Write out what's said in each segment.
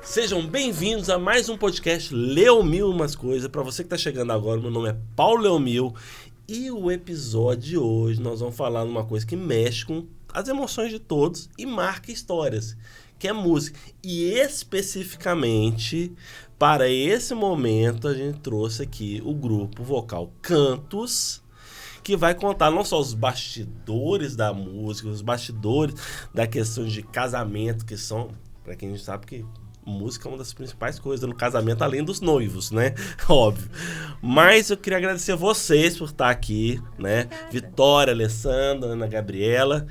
Sejam bem-vindos a mais um podcast Leomil Umas Coisas. Para você que está chegando agora, meu nome é Paulo Leomil e o episódio de hoje nós vamos falar de uma coisa que mexe com as emoções de todos e marca histórias, que é música. E especificamente para esse momento a gente trouxe aqui o grupo vocal Cantos, que vai contar não só os bastidores da música, os bastidores da questão de casamento, que são, para quem não sabe, que música é uma das principais coisas no casamento, além dos noivos, né? Óbvio. Mas eu queria agradecer a vocês por estar aqui, né? Vitória, Alessandra, Ana Gabriela.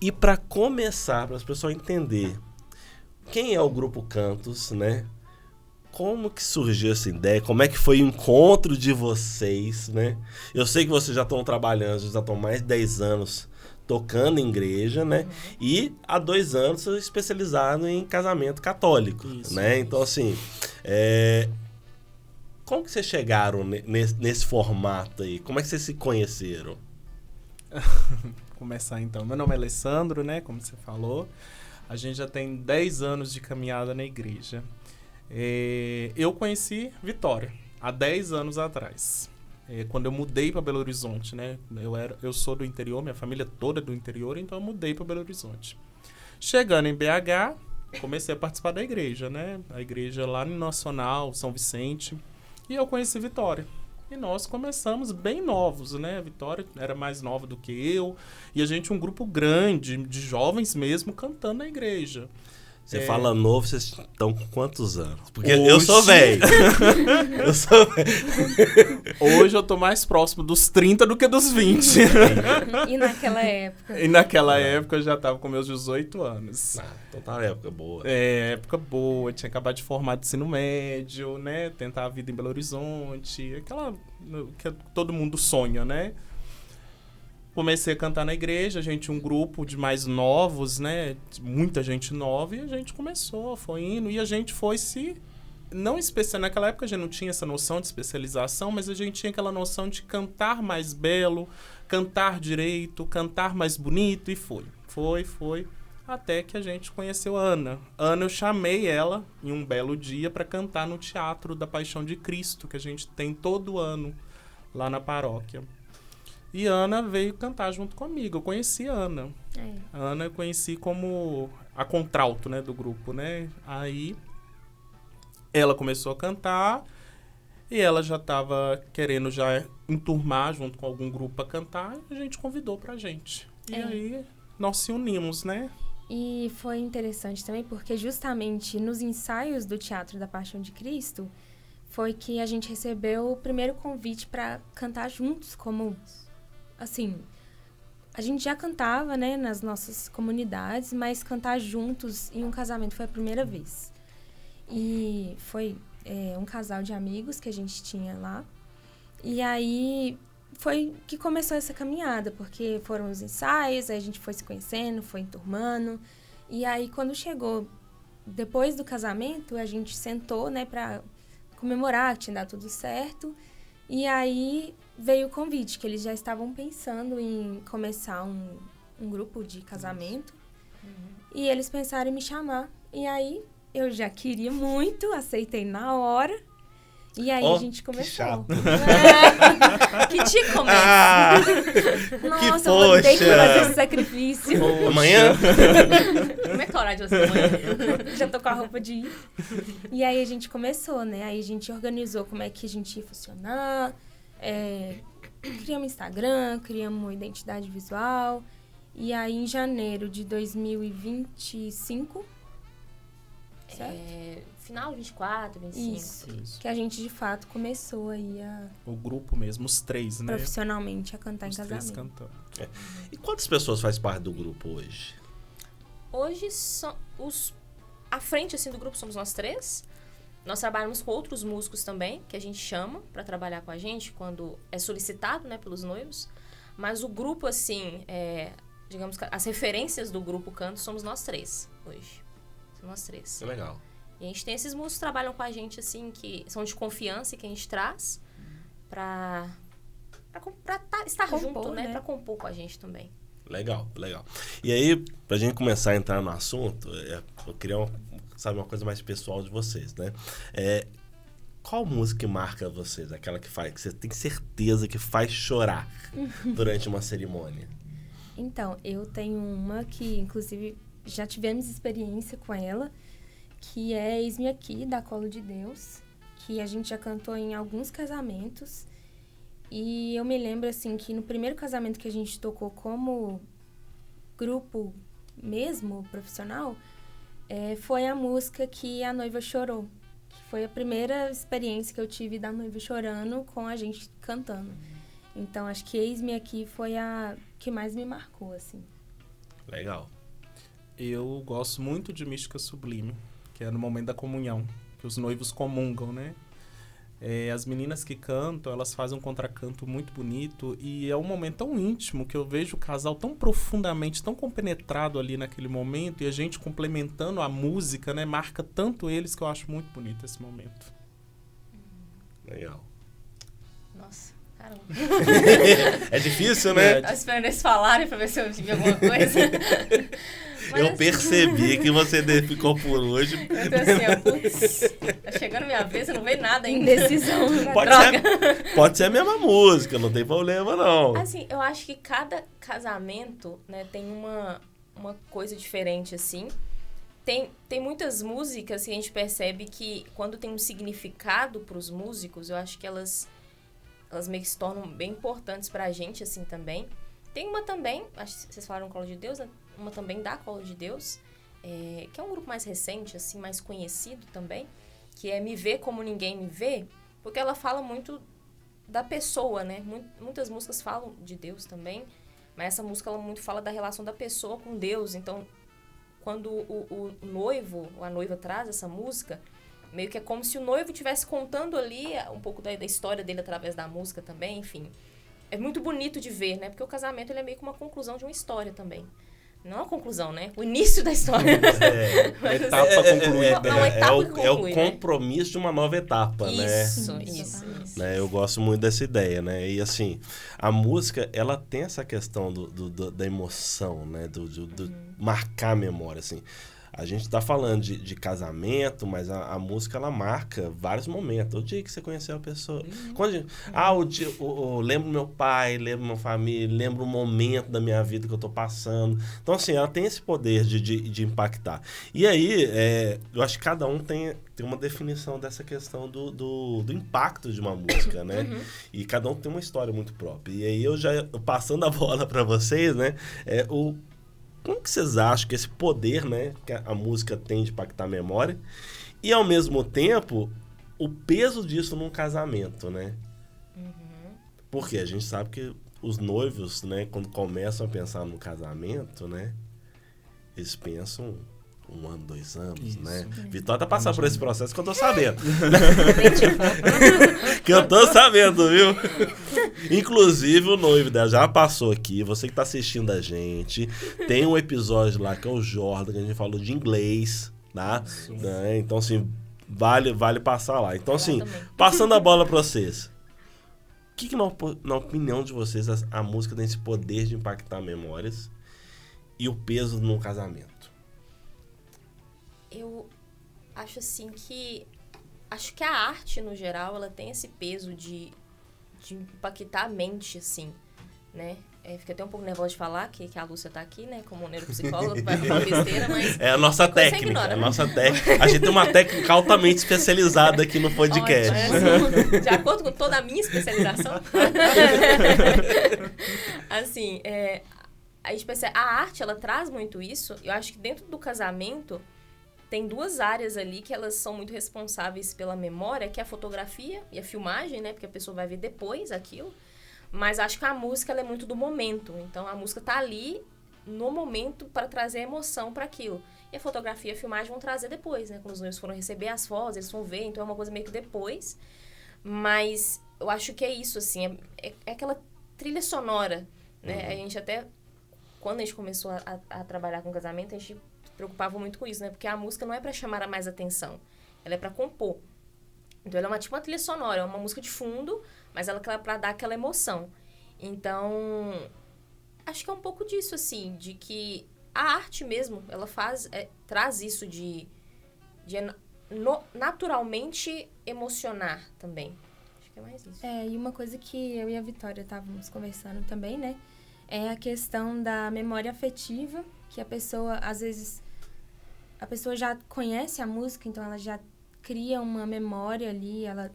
E para começar, para as pessoas entenderem quem é o Grupo Cantos, né? Como que surgiu essa ideia? Como é que foi o encontro de vocês, né? Eu sei que vocês já estão trabalhando, já estão mais de 10 anos tocando em igreja, né? E há 2 anos especializado em casamento católico, né? Então, assim, como que vocês chegaram nesse formato aí? Como é que vocês se conheceram? Começar então. Meu nome é Alessandro, né? Como você falou. A gente já tem 10 anos de caminhada na igreja. Eu conheci Vitória há 10 anos atrás. Quando eu mudei para Belo Horizonte, né? Eu sou do interior, minha família toda é do interior, então eu mudei para Belo Horizonte. Chegando em BH, comecei a participar da igreja, né? A igreja lá no Nacional, São Vicente. E eu conheci Vitória. E nós começamos bem novos, né? A Vitória era mais nova do que eu. E a gente, um grupo grande, de jovens mesmo, cantando na igreja. Você fala novo, vocês estão com quantos anos? Porque eu sou velho. Eu sou velho. Hoje eu tô mais próximo dos 30 do que dos 20. E naquela época? E naquela época eu já tava com meus 18 anos. Então tá uma época boa. Época boa. Tinha acabado de formar de ensino médio, né? Tentar a vida em Belo Horizonte. Aquela que todo mundo sonha, né? Comecei a cantar na igreja, a gente um grupo de mais novos, né? Muita gente nova, e a gente foi indo, e a gente foi se... Não especializar, naquela época a gente não tinha essa noção de especialização, mas a gente tinha aquela noção de cantar mais belo, cantar direito, cantar mais bonito, e foi, até que a gente conheceu a Ana. Ana, eu chamei ela em um belo dia para cantar no Teatro da Paixão de Cristo, que a gente tem todo ano lá na paróquia. E Ana veio cantar junto comigo. Eu conheci a Ana. A Ana eu conheci como a contralto, né, do grupo, né? Aí ela começou a cantar e ela já estava querendo já enturmar junto com algum grupo para cantar, e a gente convidou pra gente. E aí nós se unimos, né? E foi interessante também porque justamente nos ensaios do Teatro da Paixão de Cristo foi que a gente recebeu o primeiro convite para cantar juntos, como... Assim, a gente já cantava, né, nas nossas comunidades, mas cantar juntos em um casamento foi a primeira vez. E foi um casal de amigos que a gente tinha lá. E aí foi que começou essa caminhada, porque foram os ensaios, aí a gente foi se conhecendo, foi enturmando. E aí, quando chegou depois do casamento, a gente sentou, né, pra comemorar que tinha dado tudo certo. E aí veio o convite, que eles já estavam pensando em começar um grupo de casamento. E eles pensaram em me chamar. E aí eu já queria muito, aceitei na hora. E aí a gente começou. Que te começa. Nossa, eu vou ter que fazer esse sacrifício. Poxa. Amanhã? Como é que é a hora de você amanhã? Já tô com a roupa de ir. E aí a gente começou, né? Aí a gente organizou como é que a gente ia funcionar. Criamos Instagram, criamos uma identidade visual. E aí em janeiro de 2025... Certo? Final 24, 25. Isso. Que a gente, de fato, começou aí O grupo mesmo, os 3, né? Profissionalmente a cantar em casamento. Os 3 cantando. E quantas pessoas faz parte do grupo hoje? Hoje, à frente assim, do grupo somos nós 3. Nós trabalhamos com outros músicos também, que a gente chama para trabalhar com a gente quando é solicitado, né, pelos noivos. Mas o grupo, assim, digamos que as referências do grupo Canto somos nós 3 hoje. Nós 3. Que legal. E a gente tem esses músicos que trabalham com a gente, assim, que são de confiança e que a gente traz pra estar compor, junto, né? Pra Pra compor com a gente também. Legal. E aí, pra gente começar a entrar no assunto, eu queria saber uma coisa mais pessoal de vocês, né? Qual música que marca vocês? Aquela que você tem certeza que faz chorar durante uma cerimônia? Então, eu tenho uma que, inclusive, já tivemos experiência com ela, que é Eis-me Aqui, da Colo de Deus, que a gente já cantou em alguns casamentos. E eu me lembro, assim, que no primeiro casamento que a gente tocou como grupo mesmo, profissional, foi a música que a noiva chorou. Que foi a primeira experiência que eu tive da noiva chorando com a gente cantando. Então, acho que Eis-me Aqui foi a que mais me marcou, assim. Legal. Eu gosto muito de Mística Sublime, que é no momento da comunhão, que os noivos comungam, né? As meninas que cantam, elas fazem um contracanto muito bonito e é um momento tão íntimo que eu vejo o casal tão profundamente, tão compenetrado ali naquele momento e a gente complementando a música, né? Marca tanto eles que eu acho muito bonito esse momento. Legal. Nossa, caramba. É difícil, né? Tava esperando eles falarem pra ver se eu vi alguma coisa. Mas eu percebi que você ficou por hoje. Eu tô assim, putz, tá chegando minha vez, eu não vejo nada ainda. Indecisão. Pode ser a mesma música, não tem problema, não. Assim, eu acho que cada casamento, né, tem uma coisa diferente, assim. Tem muitas músicas que a gente percebe que quando tem um significado pros músicos, eu acho que elas meio que se tornam bem importantes pra gente, assim, também. Tem uma também, acho que vocês falaram Colo de Deus, né? Uma também da Colo de Deus, que é um grupo mais recente, assim, mais conhecido também, que é Me Vê Como Ninguém Me Vê, porque ela fala muito da pessoa, né? Muitas músicas falam de Deus também, mas essa música ela muito fala da relação da pessoa com Deus. Então, quando o noivo ou a noiva traz essa música, meio que é como se o noivo estivesse contando ali um pouco da história dele através da música também, enfim. É muito bonito de ver, né? Porque o casamento ele é meio que uma conclusão de uma história também. Não a conclusão, né? O início da história. Uma etapa concluída. Uma etapa que conclui, o compromisso de uma nova etapa, isso, né? Isso. Né? Eu gosto muito dessa ideia, né? E assim, a música, ela tem essa questão da emoção, né? Do marcar a memória, assim. A gente tá falando de casamento, mas a música, ela marca vários momentos. O dia que você conheceu a pessoa. Eu lembro meu pai, lembro minha família, lembro o momento da minha vida que eu tô passando. Então, assim, ela tem esse poder de impactar. E aí, eu acho que cada um tem uma definição dessa questão do impacto de uma música, né? E cada um tem uma história muito própria. E aí, eu já passando a bola para vocês, né? Como que vocês acham que esse poder, né, que a música tem de impactar a memória e, ao mesmo tempo, o peso disso num casamento, né? Porque a gente sabe que os noivos, né, quando começam a pensar no casamento, né, eles pensam 1 ano, 2 anos, isso, né? Vitória tá passando por esse processo que eu tô sabendo. Que eu tô sabendo, viu? Inclusive, o noivo dela já passou aqui. Você que tá assistindo a gente, tem um episódio lá que é o Jordan, que a gente falou de inglês, tá? Né? Então, assim, vale passar lá. Então, assim, passando a bola pra vocês. O que na opinião de vocês, a música tem esse poder de impactar memórias e o peso no casamento? Eu acho assim que... Acho que a arte, no geral, ela tem esse peso de impactar a mente, assim, né? Fiquei até um pouco nervosa de falar que a Lúcia tá aqui, né? Como neuropsicóloga, vai falar besteira, mas... É a nossa técnica, ignora, né? A gente tem uma técnica altamente especializada aqui no podcast. Ótimo, de acordo com toda a minha especialização. Assim, a arte, ela traz muito isso. Eu acho que dentro do casamento... Tem 2 áreas ali que elas são muito responsáveis pela memória, que é a fotografia e a filmagem, né? Porque a pessoa vai ver depois aquilo. Mas acho que a música ela é muito do momento. Então, a música tá ali no momento para trazer emoção para aquilo. E a fotografia e a filmagem vão trazer depois, né? Quando os noivos foram receber as fotos, eles vão ver. Então, é uma coisa meio que depois. Mas eu acho que é isso, assim. É aquela trilha sonora, né? A gente até... Quando a gente começou a trabalhar com casamento, a gente... preocupava muito com isso, né? Porque a música não é pra chamar a mais atenção. Ela é pra compor. Então, ela é tipo uma trilha sonora. É uma música de fundo, mas ela é pra dar aquela emoção. Então, Acho que é um pouco disso, assim, de que a arte mesmo, ela traz isso de naturalmente emocionar também. Acho que é mais isso. E uma coisa que eu e a Vitória estávamos conversando também, né? É a questão da memória afetiva, que a pessoa, às vezes, a pessoa já conhece a música, então ela já cria uma memória ali, ela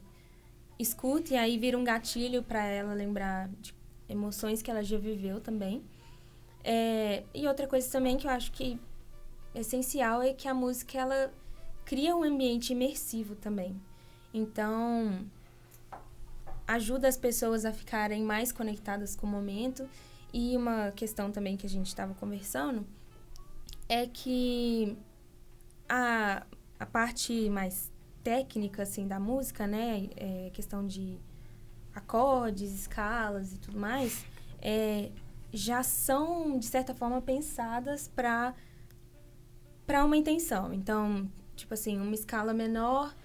escuta e aí vira um gatilho para ela lembrar de emoções que ela já viveu também. E outra coisa também que eu acho que é essencial é que a música, ela cria um ambiente imersivo também. Então, ajuda as pessoas a ficarem mais conectadas com o momento. E uma questão também que a gente estava conversando é que a parte mais técnica, assim, da música, né? Questão de acordes, escalas e tudo mais, já são, de certa forma, pensadas para uma intenção. Então, tipo assim, uma escala menor,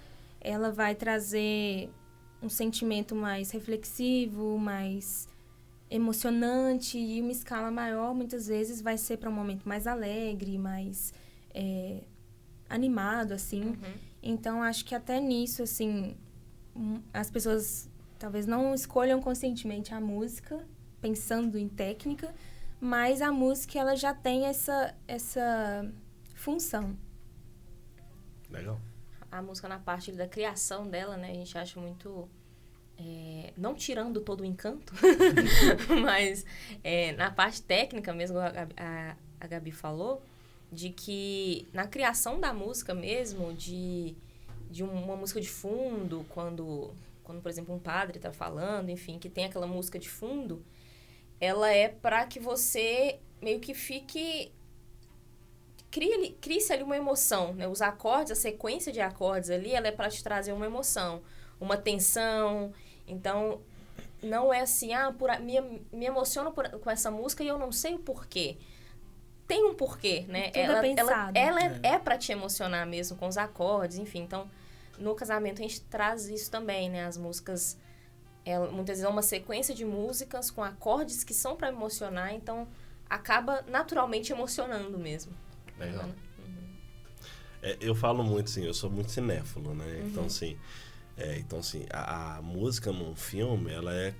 ela vai trazer um sentimento mais reflexivo, mais emocionante, e uma escala maior, muitas vezes, vai ser para um momento mais alegre, mais animado, assim. Uhum. Então, acho que até nisso, assim, as pessoas talvez não escolham conscientemente a música, pensando em técnica, mas a música, ela já tem essa função. Legal. A música na parte da criação dela, né? A gente acha muito... não tirando todo o encanto, mas na parte técnica mesmo, a Gabi falou, de que na criação da música mesmo, de uma música de fundo, quando, por exemplo, um padre está falando, enfim, que tem aquela música de fundo, ela é para que você meio que crie-se ali uma emoção, né? Os acordes, a sequência de acordes ali, ela é para te trazer uma emoção, uma tensão. Então, não é assim, me emociono com essa música e eu não sei o porquê. Tem um porquê, né? Tudo é pensado. Ela é para te emocionar mesmo, com os acordes, enfim. Então, no casamento a gente traz isso também, né? As músicas, muitas vezes é uma sequência de músicas com acordes que são para emocionar, então acaba naturalmente emocionando mesmo. Legal. Uhum. Eu falo muito, assim, eu sou muito cinéfilo, né? Uhum. Então, assim, a música num filme, ela é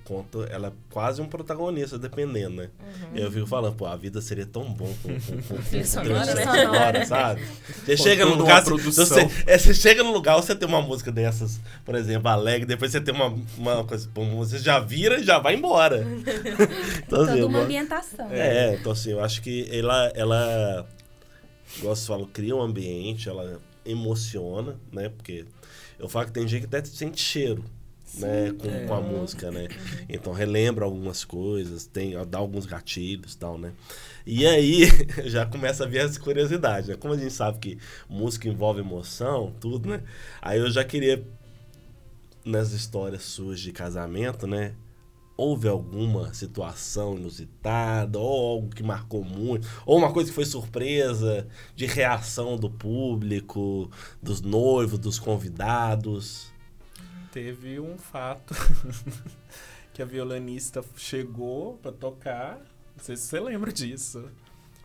quase um protagonista, dependendo, né? Uhum. Eu fico falando, a vida seria tão bom com sonora, sabe? Você chega no lugar, você chega no lugar, você tem uma música dessas, por exemplo, alegre, depois você tem uma coisa, você já vira e já vai embora. Então, toda uma ambientação. Então, assim, eu acho que ela igual você falou, cria um ambiente, ela emociona, né? Porque eu falo que tem gente que até sente cheiro, né? Com a música, né? Então relembra algumas coisas, dá alguns gatilhos e tal, né? E aí já começa a vir as curiosidades, né? Como a gente sabe que música envolve emoção, tudo, né? Aí eu já queria, nas histórias suas de casamento, né? Houve alguma situação inusitada, ou algo que marcou muito, ou uma coisa que foi surpresa, de reação do público, dos noivos, dos convidados? Teve um fato que a violinista chegou para tocar, não sei se você lembra disso,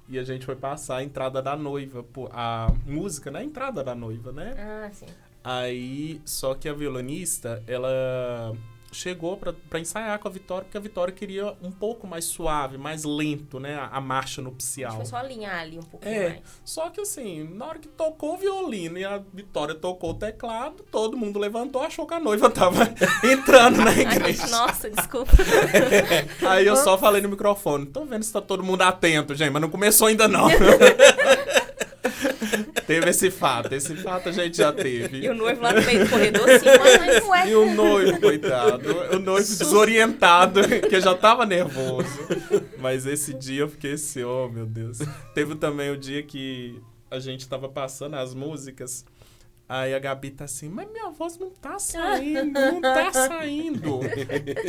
e a gente foi passar a entrada da noiva, a música na entrada da noiva, né? Ah, sim. Aí, só que a violinista, ela chegou pra ensaiar com a Vitória, porque a Vitória queria um pouco mais suave, mais lento, né? A marcha nupcial. Foi só alinhar ali um pouquinho mais. Só que assim, na hora que tocou o violino e a Vitória tocou o teclado, todo mundo levantou, achou que a noiva tava entrando na igreja. Nossa, desculpa. Aí eu só falei no microfone, tô vendo se tá todo mundo atento, gente, mas não começou ainda não. Teve esse fato a gente já teve. E o noivo lá no meio do corredor, assim, mas não é. E o noivo, coitado, o noivo desorientado, que já tava nervoso. Mas esse dia eu fiquei assim, oh meu Deus. Teve também o dia que a gente tava passando as músicas, aí a Gabi tá assim, mas minha voz não tá saindo, não tá saindo.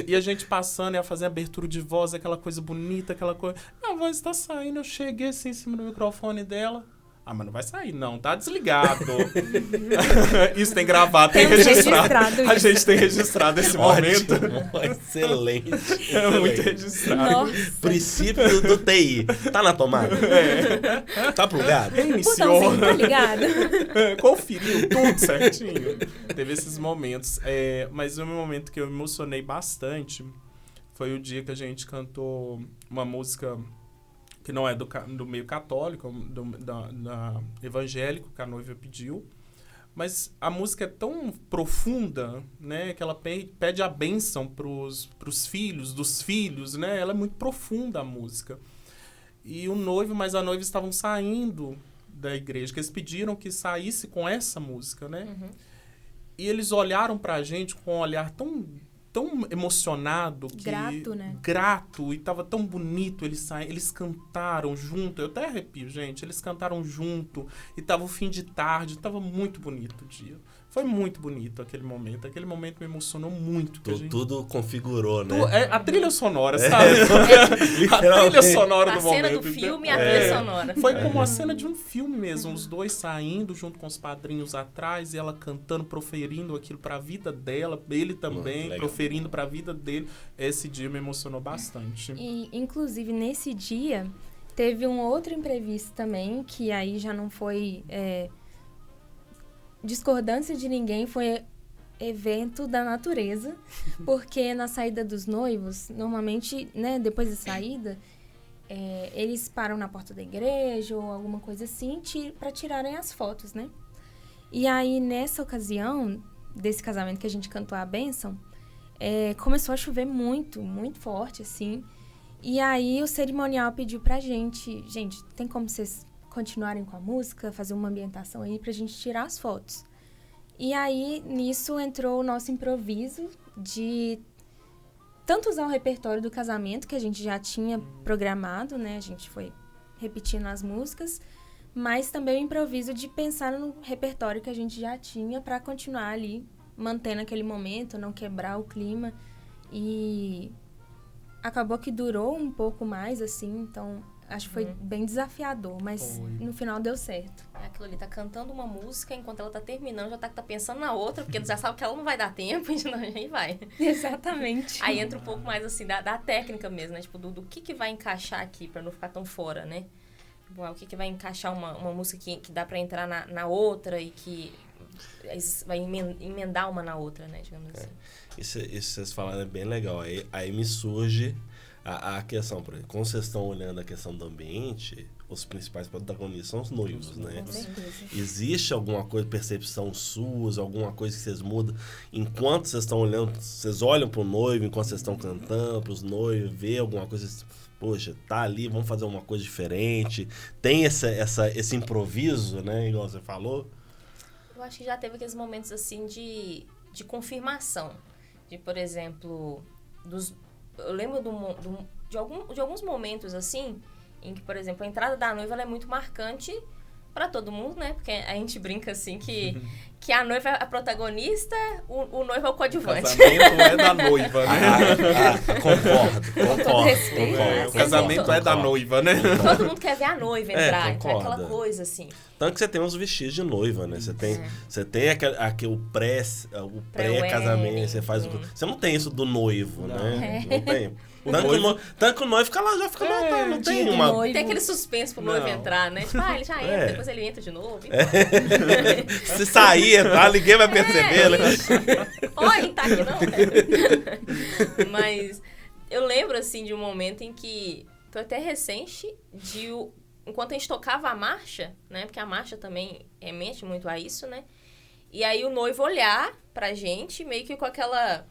E a gente passando, ia fazer abertura de voz, aquela coisa bonita, aquela coisa. A voz tá saindo, eu cheguei assim em cima do microfone dela. Ah, mas não vai sair, não. Tá desligado. Isso tem gravado, tem Temos registrado. registrado A isso. gente tem registrado esse momento. Ótimo, excelente. É muito excelente. registrado. Nossa. Princípio do TI. Tá na tomada? Tá plugado? Reiniciou. Botãozinho, tá ligado? Conferiu tudo certinho. Teve esses momentos. Mas um momento que eu emocionei bastante foi o dia que a gente cantou uma música que não é do meio católico, da evangélico, que a noiva pediu. Mas a música é tão profunda, né? Que ela pede a bênção pros filhos, dos filhos, né? Ela é muito profunda, a música. E o noivo, mas a noiva estavam saindo da igreja, que eles pediram que saísse com essa música, né? Uhum. E eles olharam pra gente com um olhar tão emocionado. Grato, né? Grato, e tava tão bonito. Eles cantaram junto. Eu até arrepio, gente. Eles cantaram junto. E tava o fim de tarde. Tava muito bonito o dia. Foi muito bonito aquele momento. Aquele momento me emocionou muito. Tudo configurou, né? A trilha sonora, sabe? A trilha sonora A do cena momento. do filme e a trilha sonora. Foi como a cena de um filme mesmo. Os dois saindo junto com os padrinhos atrás e ela cantando, proferindo aquilo pra vida dela. Ele também, proferindo pra vida dele. Esse dia me emocionou bastante. E, inclusive, nesse dia, teve um outro imprevisto também, que aí já não foi discordância de ninguém, foi evento da natureza, porque na saída dos noivos, normalmente, né, depois da saída, eles param na porta da igreja ou alguma coisa assim para tirarem as fotos, né? E aí, nessa ocasião, desse casamento que a gente cantou a bênção, começou a chover muito, muito forte, assim. E aí, o cerimonial pediu pra gente, tem como vocês continuarem com a música, fazer uma ambientação aí pra gente tirar as fotos. E aí, nisso, entrou o nosso improviso de tanto usar o repertório do casamento, que a gente já tinha programado, né? A gente foi repetindo as músicas, mas também o improviso de pensar no repertório que a gente já tinha pra continuar ali, mantendo aquele momento, não quebrar o clima. E acabou que durou um pouco mais, assim, então acho que foi bem desafiador, mas no final deu certo. Aquilo ali, tá cantando uma música, enquanto ela tá terminando, já tá pensando na outra, porque já sabe que ela não vai dar tempo, então aí vai. Exatamente. Aí entra um pouco mais, assim, da técnica mesmo, né? Tipo, do que vai encaixar aqui pra não ficar tão fora, né? Tipo, o que vai encaixar uma música que dá pra entrar na outra e que vai emendar uma na outra, né? Digamos assim. Isso vocês falaram é bem legal. Aí me surge a questão, por exemplo, quando vocês estão olhando a questão do ambiente, os principais protagonistas são os noivos, né? Com certeza. Existe alguma coisa, percepção sua, alguma coisa que vocês mudam enquanto vocês estão olhando, vocês olham pro noivo, enquanto vocês estão cantando, pros noivos, vê alguma coisa, poxa, tá ali, vamos fazer uma coisa diferente. Tem esse improviso, né, igual você falou. Eu acho que já teve aqueles momentos, assim, de confirmação. De, por exemplo, eu lembro de alguns momentos, assim, em que, por exemplo, a entrada da noiva ela é muito marcante pra todo mundo, né? Porque a gente brinca, assim, que a noiva é a protagonista, o noivo é o coadjuvante. O casamento é da noiva, né? Concordo. O casamento é da noiva, né? Todo mundo quer ver a noiva entrar, então é concordo. aquela coisa, assim. Tanto que você tem os vestidos de noiva, né? Você tem o pré-casamento, você faz você não tem isso do noivo, né? Não tem. Tanto que o noivo fica lá, já fica lá, não tem uma... Noivo. Tem aquele suspense pro noivo entrar, né? Tipo, ele já entra, depois ele entra de novo. Se sair, entrar, ninguém vai perceber, né? Oi, tá aqui não. Mas eu lembro, assim, de um momento em que foi até recente, enquanto a gente tocava a marcha, né? Porque a marcha também remete muito a isso, né? E aí o noivo olhar pra gente, meio que com aquela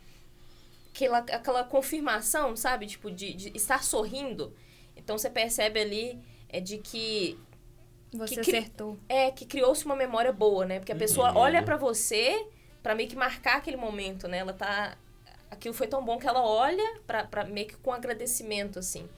confirmação, sabe? Tipo, de estar sorrindo. Então, você percebe ali de que... Você acertou. Que criou-se uma memória boa, né? Porque a pessoa olha pra você pra meio que marcar aquele momento, né? Ela tá... Aquilo foi tão bom que ela olha pra meio que com agradecimento, assim.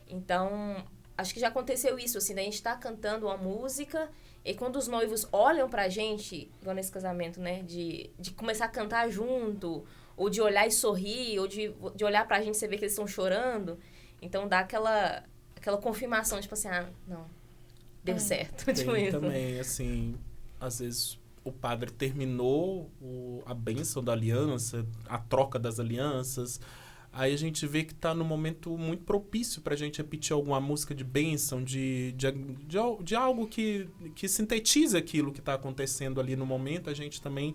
Então, acho que já aconteceu isso, assim, da gente tá cantando uma música e quando os noivos olham pra gente, igual nesse casamento, né? De começar a cantar junto, ou de olhar e sorrir, ou de olhar pra gente e você ver que eles estão chorando. Então, dá aquela confirmação, tipo assim, não, deu certo. Tem Tipo isso. também, assim, às vezes o padre terminou a bênção da aliança, a troca das alianças. Aí a gente vê que está num momento muito propício para a gente repetir alguma música de bênção, de algo que sintetize aquilo que está acontecendo ali no momento. A gente também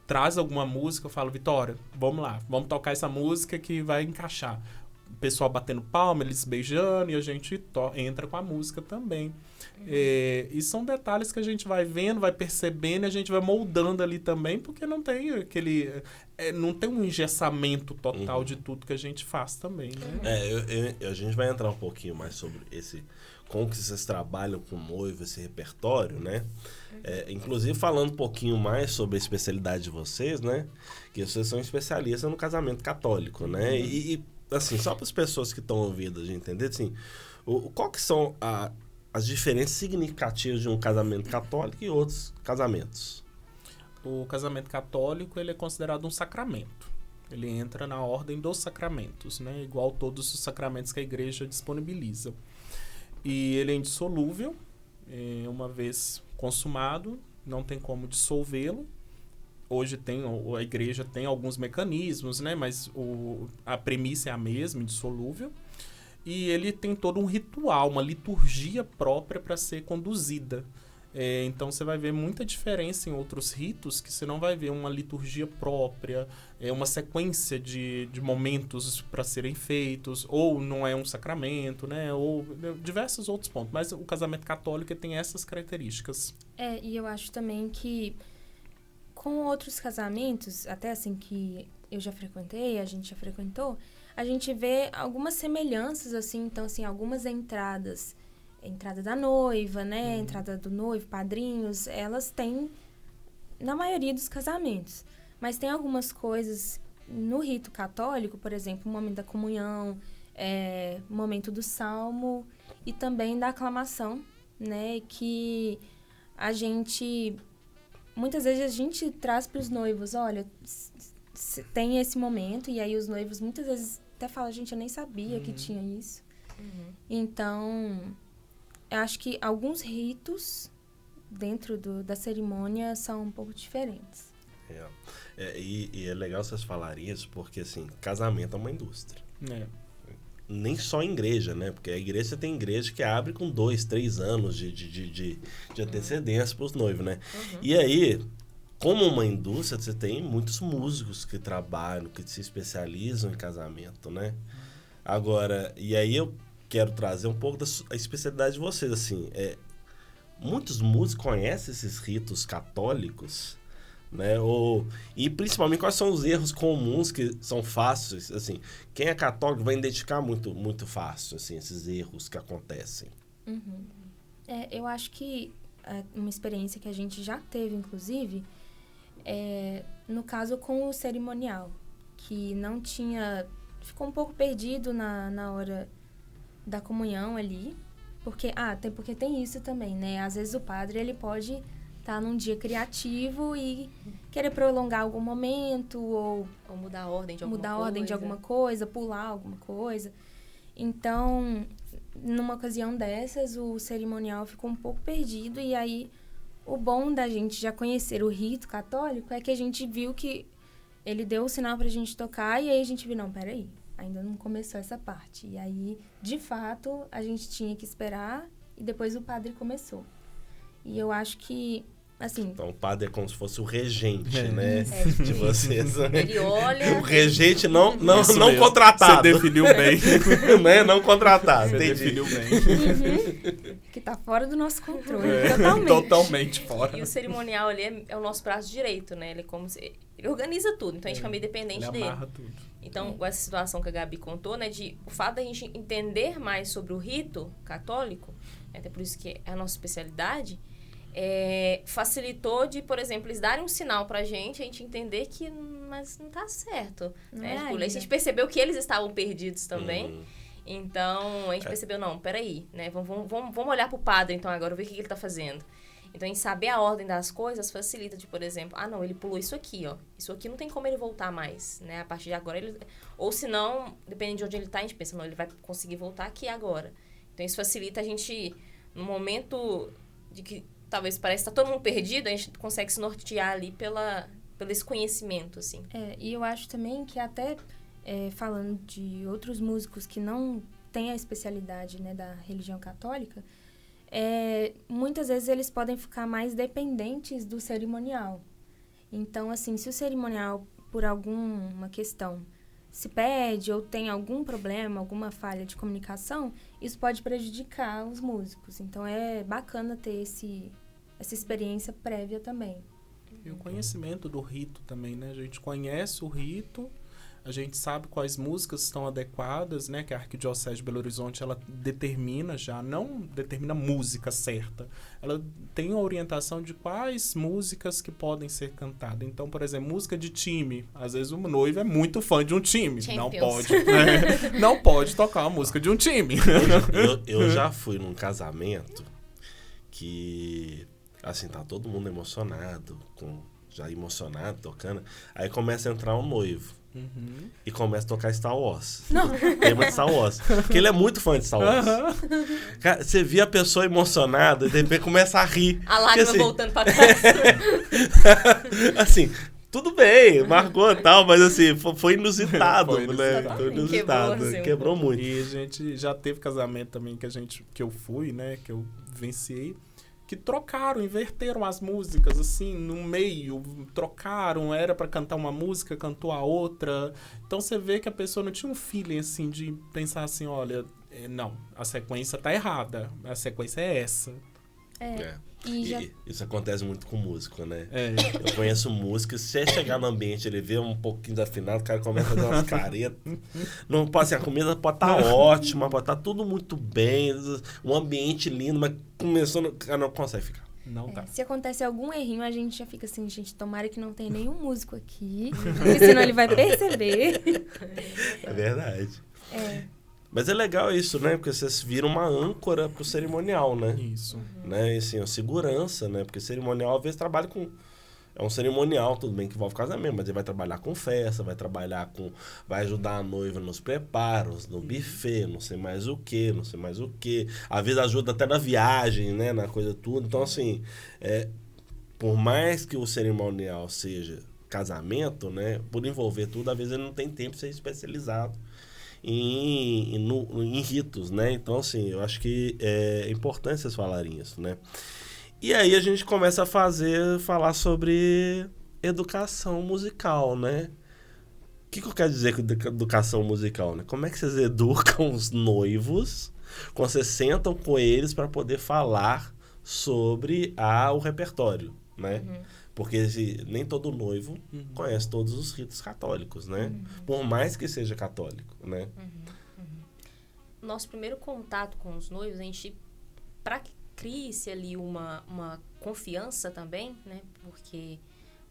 traz alguma música, eu falo, Vitória, vamos lá, vamos tocar essa música que vai encaixar. O pessoal batendo palma, eles beijando, e a gente entra com a música também. E são detalhes que a gente vai vendo, vai percebendo, e a gente vai moldando ali também, porque não tem não tem um engessamento total de tudo que a gente faz também, né? A gente vai entrar um pouquinho mais sobre como que vocês trabalham com noivo, esse repertório, né? Inclusive falando um pouquinho mais sobre a especialidade de vocês, né? Que vocês são especialistas no casamento católico, né? E assim, só para as pessoas que estão ouvindo a gente entender, assim, qual que são as diferenças significativas de um casamento católico e outros casamentos? O casamento católico, ele é considerado um sacramento. Ele entra na ordem dos sacramentos, né? Igual todos os sacramentos que a igreja disponibiliza. E ele é indissolúvel, uma vez consumado, não tem como dissolvê-lo. Hoje a igreja tem alguns mecanismos, né? Mas a premissa é a mesma, indissolúvel. E ele tem todo um ritual, uma liturgia própria para ser conduzida. Então você vai ver muita diferença em outros ritos, que você não vai ver uma liturgia própria, uma sequência de momentos para serem feitos, ou não é um sacramento, né? Ou diversos outros pontos. Mas o casamento católico tem essas características. E eu acho também que com outros casamentos, até assim que eu já frequentei, a gente já frequentou, a gente vê algumas semelhanças, assim, então, assim, algumas entrada da noiva, né, entrada do noivo, padrinhos, elas têm na maioria dos casamentos. Mas tem algumas coisas no rito católico, por exemplo, o momento da comunhão, o momento do salmo e também da aclamação, né, que muitas vezes a gente traz para os noivos, olha, tem esse momento, e aí os noivos muitas vezes até falam, gente, eu nem sabia que tinha isso. Então, eu acho que alguns ritos dentro da cerimônia são um pouco diferentes. E é legal vocês falarem isso, porque, assim, casamento é uma indústria. Nem só em igreja, né? Porque a igreja, tem igreja que abre com 2, 3 anos de antecedência para os noivos, né? E aí, como uma indústria, você tem muitos músicos que trabalham, que se especializam em casamento, né? Agora, e aí eu quero trazer um pouco da especialidade de vocês, assim, muitos músicos conhecem esses ritos católicos, né? E principalmente quais são os erros comuns que são fáceis, assim, quem é católico vai identificar muito, muito fácil, assim, esses erros que acontecem. Eu acho que uma experiência que a gente já teve, inclusive, no caso com o cerimonial, que não tinha... Ficou um pouco perdido na hora da comunhão ali, porque tem isso também, né? Às vezes o padre, ele pode estar num dia criativo e querer prolongar algum momento, ou mudar a ordem de alguma coisa, pular alguma coisa. Então, numa ocasião dessas, o cerimonial ficou um pouco perdido, e aí o bom da gente já conhecer o rito católico é que a gente viu que ele deu o sinal pra gente tocar, e aí a gente viu, não, peraí, ainda não começou essa parte. E aí, de fato, a gente tinha que esperar, e depois o padre começou. E eu acho que, assim... Então, o padre é como se fosse o regente, né? De vocês. Ele olha... O regente não contratado. Você definiu bem. Né? Não contratado. Você definiu bem. Que tá fora do nosso controle. Totalmente fora. E o cerimonial ali é o nosso braço direito, né? Ele organiza tudo, então a gente fica meio dependente dele. Ele amarra tudo. Então, essa situação que a Gabi contou, né, o fato da gente entender mais sobre o rito católico, até por isso que é a nossa especialidade, facilitou de, por exemplo, eles darem um sinal pra gente, a gente entender que mas não tá certo. Né? Tipo, a gente percebeu que eles estavam perdidos também. Então, a gente percebeu, não, peraí, né? Vamos olhar pro padre, então, agora, ver o que ele tá fazendo. Então, em saber a ordem das coisas facilita de, por exemplo, não, ele pulou isso aqui, ó. Isso aqui não tem como ele voltar mais, né? A partir de agora, ou se não, dependendo de onde ele tá, a gente pensa, não, ele vai conseguir voltar aqui agora. Então, isso facilita a gente No momento de que talvez parece que tá todo mundo perdido, a gente consegue se nortear ali pelo esse conhecimento, assim. E eu acho também que até falando de outros músicos que não têm a especialidade, né, da religião católica, muitas vezes eles podem ficar mais dependentes do cerimonial. Então, assim, se o cerimonial, por alguma questão, se perde ou tem algum problema, alguma falha de comunicação, isso pode prejudicar os músicos. Então, é bacana ter essa experiência prévia também. E o conhecimento do rito também, né? A gente conhece o rito, a gente sabe quais músicas estão adequadas, né? Que a Arquidiocese de Belo Horizonte, ela determina já, não determina a música certa. Ela tem a orientação de quais músicas que podem ser cantadas. Então, por exemplo, música de time. Às vezes o noivo é muito fã de um time. Não pode, né? Não pode tocar a música de um time. Eu já fui num casamento que, assim, tá todo mundo emocionado, já emocionado, tocando. Aí começa a entrar um noivo. Uhum. E começa a tocar Star Wars. Tema de Star Wars. Porque ele é muito fã de Star Wars. Cara, você via a pessoa emocionada e de repente começa a rir. A lágrima assim, voltando pra trás. Assim, tudo bem, marcou e tal, mas assim, foi inusitado, né? Foi inusitado. Quebrou muito. E a gente já teve casamento também que eu fui, né? Que eu vivenciei. Que trocaram, inverteram as músicas, assim, no meio, trocaram, era pra cantar uma música, cantou a outra. Então você vê que a pessoa não tinha um feeling, assim, de pensar assim, olha, não, a sequência tá errada, a sequência é essa. E isso acontece muito com músico, né? Eu conheço músicos, se você chegar no ambiente, ele vê um pouquinho desafinado, o cara começa a fazer umas caretas. Não pode ser, a comida pode estar ótima, pode estar tudo muito bem, um ambiente lindo, mas começando, o cara não consegue ficar. Não dá. Se acontece algum errinho, a gente já fica assim, gente, tomara que não tenha nenhum músico aqui, porque senão ele vai perceber. É verdade. Mas é legal isso, né? Porque vocês viram uma âncora pro cerimonial, né? Isso. Né? E assim, a segurança, né? Porque cerimonial, às vezes, trabalha com... É um cerimonial, tudo bem que envolve casamento, mas ele vai trabalhar com festa, vai ajudar a noiva nos preparos, no buffet, não sei mais o quê. Às vezes ajuda até na viagem, né? Na coisa tudo. Então, assim, por mais que o cerimonial seja casamento, né? Por envolver tudo, às vezes ele não tem tempo de ser especializado em ritos, né? Então, assim, eu acho que é importante vocês falarem isso, né? E aí a gente começa a falar sobre educação musical, né? O que eu quero dizer com educação musical, né? Como é que vocês educam os noivos quando vocês sentam com eles para poder falar sobre o repertório, né? Porque nem todo noivo conhece todos os ritos católicos, né? Por mais que seja católico, né? Nosso primeiro contato com os noivos, a gente, para que crie-se ali uma confiança também, né? Porque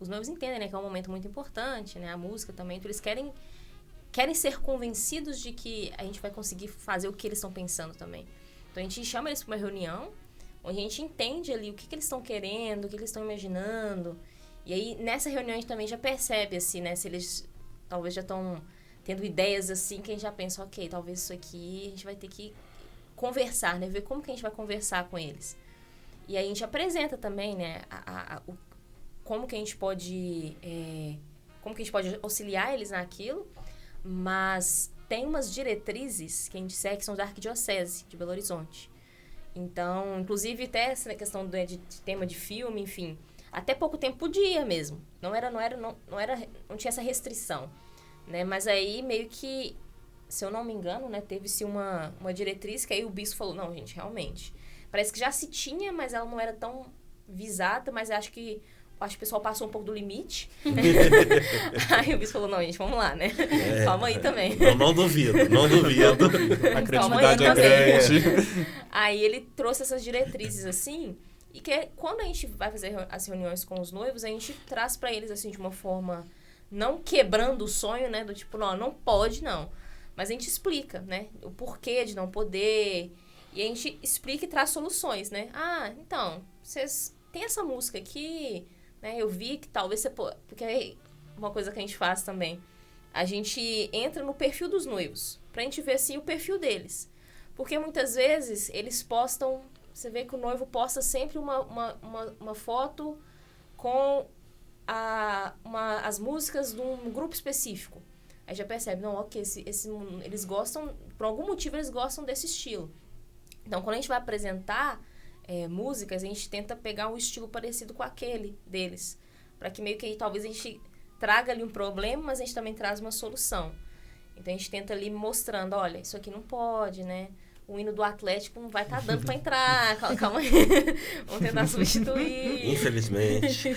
os noivos entendem, né, que é um momento muito importante, né? A música também, então eles querem ser convencidos de que a gente vai conseguir fazer o que eles estão pensando também. Então a gente chama eles para uma reunião, onde a gente entende ali o que eles estão querendo, o que eles estão imaginando. E aí, nessa reunião, a gente também já percebe, assim, né? Se eles talvez já estão tendo ideias, assim, que a gente já pensa, ok, talvez isso aqui a gente vai ter que conversar, né? Ver como que a gente vai conversar com eles. E aí a gente apresenta também, né? Como que a gente pode auxiliar eles naquilo. Mas tem umas diretrizes que a gente segue, que são da Arquidiocese de Belo Horizonte. Então, inclusive, até essa questão de tema de filme, enfim, até pouco tempo podia mesmo. Não tinha essa restrição, né? Mas aí, meio que, se eu não me engano, né, teve-se uma diretriz que aí o bispo falou, não, gente, realmente, parece que já se tinha, mas ela não era tão visada, mas acho que o pessoal passou um pouco do limite. Aí o bispo falou, não, gente, vamos lá, né? Calma aí também. Não duvido. A criatividade é grande. Aí ele trouxe essas diretrizes, assim, e que quando a gente vai fazer as reuniões com os noivos, a gente traz pra eles, assim, de uma forma, não quebrando o sonho, né? Do tipo, não pode, não. Mas a gente explica, né? O porquê de não poder. E a gente explica e traz soluções, né? Então, vocês têm essa música aqui... Eu vi que talvez você... Porque é uma coisa que a gente faz também. A gente entra no perfil dos noivos. Pra gente ver, assim, o perfil deles. Porque muitas vezes eles postam você vê que o noivo posta sempre uma foto com as músicas de um grupo específico. Aí já percebe, não, ok, eles gostam, por algum motivo eles gostam desse estilo. Então, quando a gente vai apresentar músicas, a gente tenta pegar um estilo parecido com aquele deles. Para que meio que talvez a gente traga ali um problema, mas a gente também traz uma solução. Então, a gente tenta ali mostrando, olha, isso aqui não pode, né? O hino do Atlético não vai estar dando para entrar. Calma aí. Vamos tentar substituir. Infelizmente.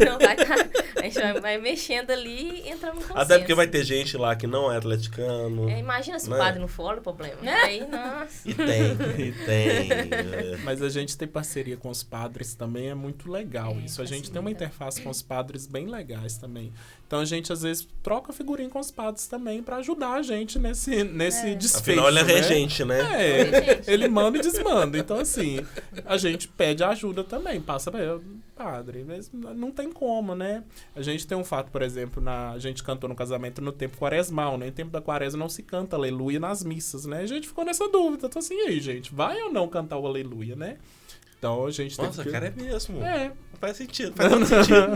Não vai tá, a gente vai mexendo ali e entrando no consenso. Até porque vai ter gente lá que não é atleticano. Imagina se né? o padre não for, olha o problema. Aí, nossa. E tem. Mas a gente tem parceria com os padres também, é muito legal isso. A gente tem uma interface com os padres bem legais também. Então a gente às vezes troca figurinha com os padres também para ajudar a gente nesse desfecho. Afinal, ele é regente, né? Ele manda e desmanda. Então, assim, a gente pede ajuda também. Passa pra ele, padre, mas não tem como, né? A gente tem um fato, por exemplo, a gente cantou no casamento no tempo quaresmal, né? Em tempo da quaresma não se canta aleluia nas missas, né? A gente ficou nessa dúvida. Então, assim, e aí, gente, vai ou não cantar o aleluia, né? Então, a gente teve Nossa, cara, é mesmo. Faz sentido, faz todo sentido.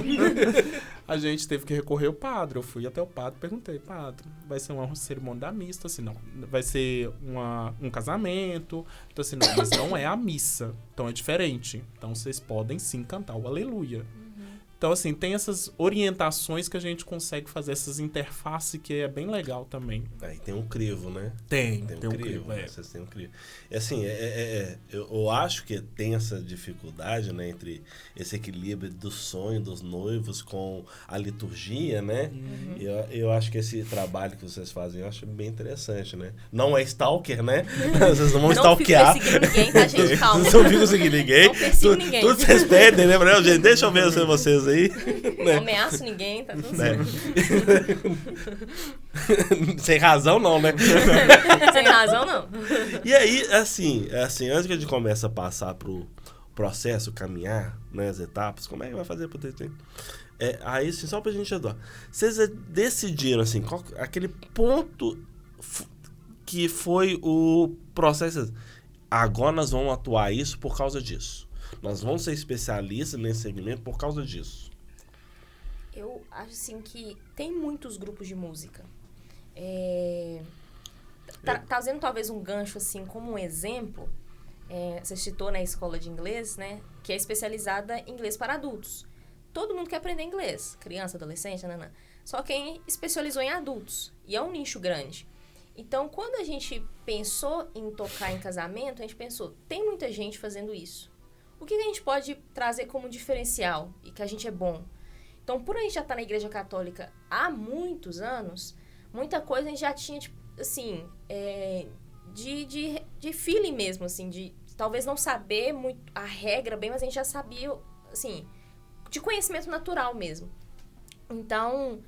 A gente teve que recorrer ao padre. Eu fui até o padre e perguntei, padre, vai ser uma cerimônia da missa? Assim, não. Vai ser um casamento. Então, assim, não, mas não é a missa. Então, é diferente. Então, vocês podem sim cantar o aleluia. Então, assim, tem essas orientações que a gente consegue fazer, essas interfaces que é bem legal também. Aí tem um crivo, né? Tem um crivo. Vocês têm um crivo. E assim, eu acho que tem essa dificuldade, né, entre esse equilíbrio do sonho dos noivos com a liturgia, né? Eu acho que esse trabalho que vocês fazem, eu acho bem interessante, né? Não é stalker, né? Vocês não vão stalkear. Não fico perseguindo ninguém, tá, gente? Calma. Não fico perseguindo ninguém. Não persigo ninguém. Tudo vocês pedem, né, gente? Deixa eu ver vocês aí. Não ameaço ninguém, tá tudo certo. Sem razão não, né? Sem razão não. E aí, assim, antes que a gente comece a passar pro processo, caminhar, né, as etapas, como é que vai fazer pro TT? Aí, assim, só pra gente ajudar. Vocês decidiram, assim, aquele ponto que foi o processo. Agora nós vamos atuar isso por causa disso. Nós vamos ser especialistas nesse segmento por causa disso. Eu acho, assim, que tem muitos grupos de música. Trazendo talvez um gancho, assim, como um exemplo, você citou na escola de inglês, né, que é especializada em inglês para adultos. Todo mundo quer aprender inglês, criança, adolescente, nanã. Só quem especializou em adultos, e é um nicho grande. Então, quando a gente pensou em tocar em casamento, a gente pensou, tem muita gente fazendo isso. O que a gente pode trazer como diferencial e que a gente é bom? Então, por a gente já estar na Igreja Católica há muitos anos, muita coisa a gente já tinha, tipo, assim, de feeling mesmo, assim, de talvez não saber muito a regra bem, mas a gente já sabia, assim, de conhecimento natural mesmo. Então,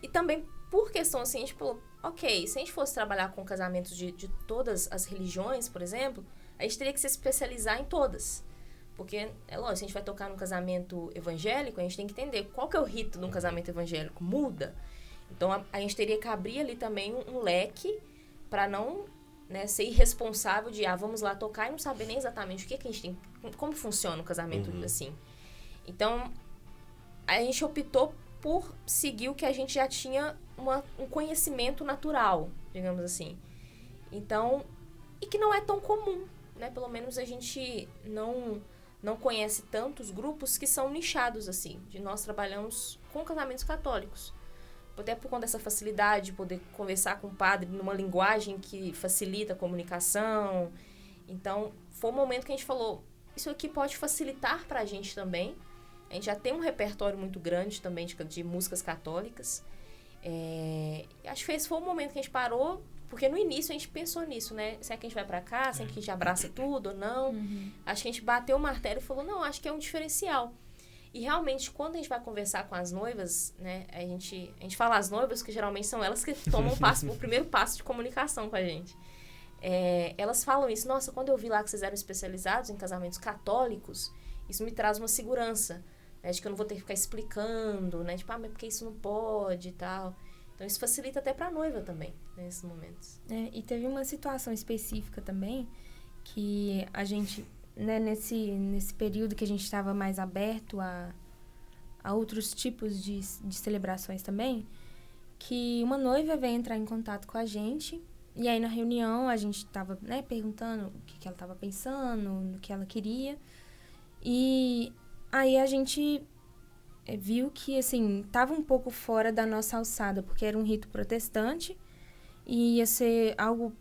e também por questão, assim, a gente falou, ok, se a gente fosse trabalhar com casamentos de todas as religiões, por exemplo, a gente teria que se especializar em todas. Porque, é lógico, se a gente vai tocar num casamento evangélico, a gente tem que entender qual que é o rito de um casamento evangélico. Muda. Então, a gente teria que abrir ali também um leque para não, né, ser irresponsável de, vamos lá tocar e não saber nem exatamente o que a gente tem, como funciona o casamento assim. Então, a gente optou por seguir o que a gente já tinha um conhecimento natural, digamos assim. Então, e que não é tão comum, né? Pelo menos a gente não conhece tantos grupos que são nichados assim. Nós trabalhamos com casamentos católicos. Até por conta dessa facilidade de poder conversar com o padre numa linguagem que facilita a comunicação. Então, foi um momento que a gente falou, isso aqui pode facilitar pra gente também. A gente já tem um repertório muito grande também de músicas católicas. Acho que esse foi o momento que a gente parou, porque no início a gente pensou nisso, né? Será que a gente vai pra cá? Será que a gente abraça tudo ou não? Acho que a gente bateu o martelo e falou, não, acho que é um diferencial. E realmente, quando a gente vai conversar com as noivas, né? A gente fala as noivas, que geralmente são elas que tomam o primeiro passo de comunicação com a gente. Elas falam isso, nossa, quando eu vi lá que vocês eram especializados em casamentos católicos, isso me traz uma segurança, né, de que eu não vou ter que ficar explicando, né? Tipo, mas porque isso não pode e tal. Então, isso facilita até pra noiva também, né, nesses momentos. E teve uma situação específica também, que a gente né, nesse período que a gente estava mais aberto a outros tipos de celebrações também, que uma noiva veio entrar em contato com a gente. E aí, na reunião, a gente estava, né, perguntando o que ela estava pensando, no que ela queria. E aí a gente viu que, assim, estava um pouco fora da nossa alçada, porque era um rito protestante e ia ser algo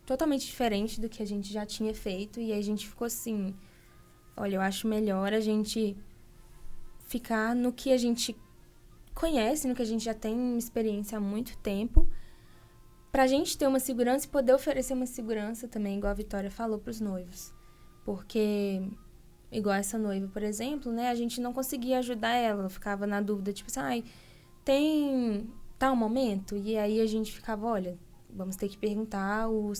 totalmente diferente do que a gente já tinha feito. E aí a gente ficou assim, olha, eu acho melhor a gente ficar no que a gente conhece, no que a gente já tem experiência há muito tempo, pra gente ter uma segurança e poder oferecer uma segurança também, igual a Vitória falou, pros noivos. Porque, igual essa noiva, por exemplo, né, a gente não conseguia ajudar ela, ficava na dúvida, tipo assim, ai, tem tal momento? E aí a gente ficava, olha, vamos ter que perguntar o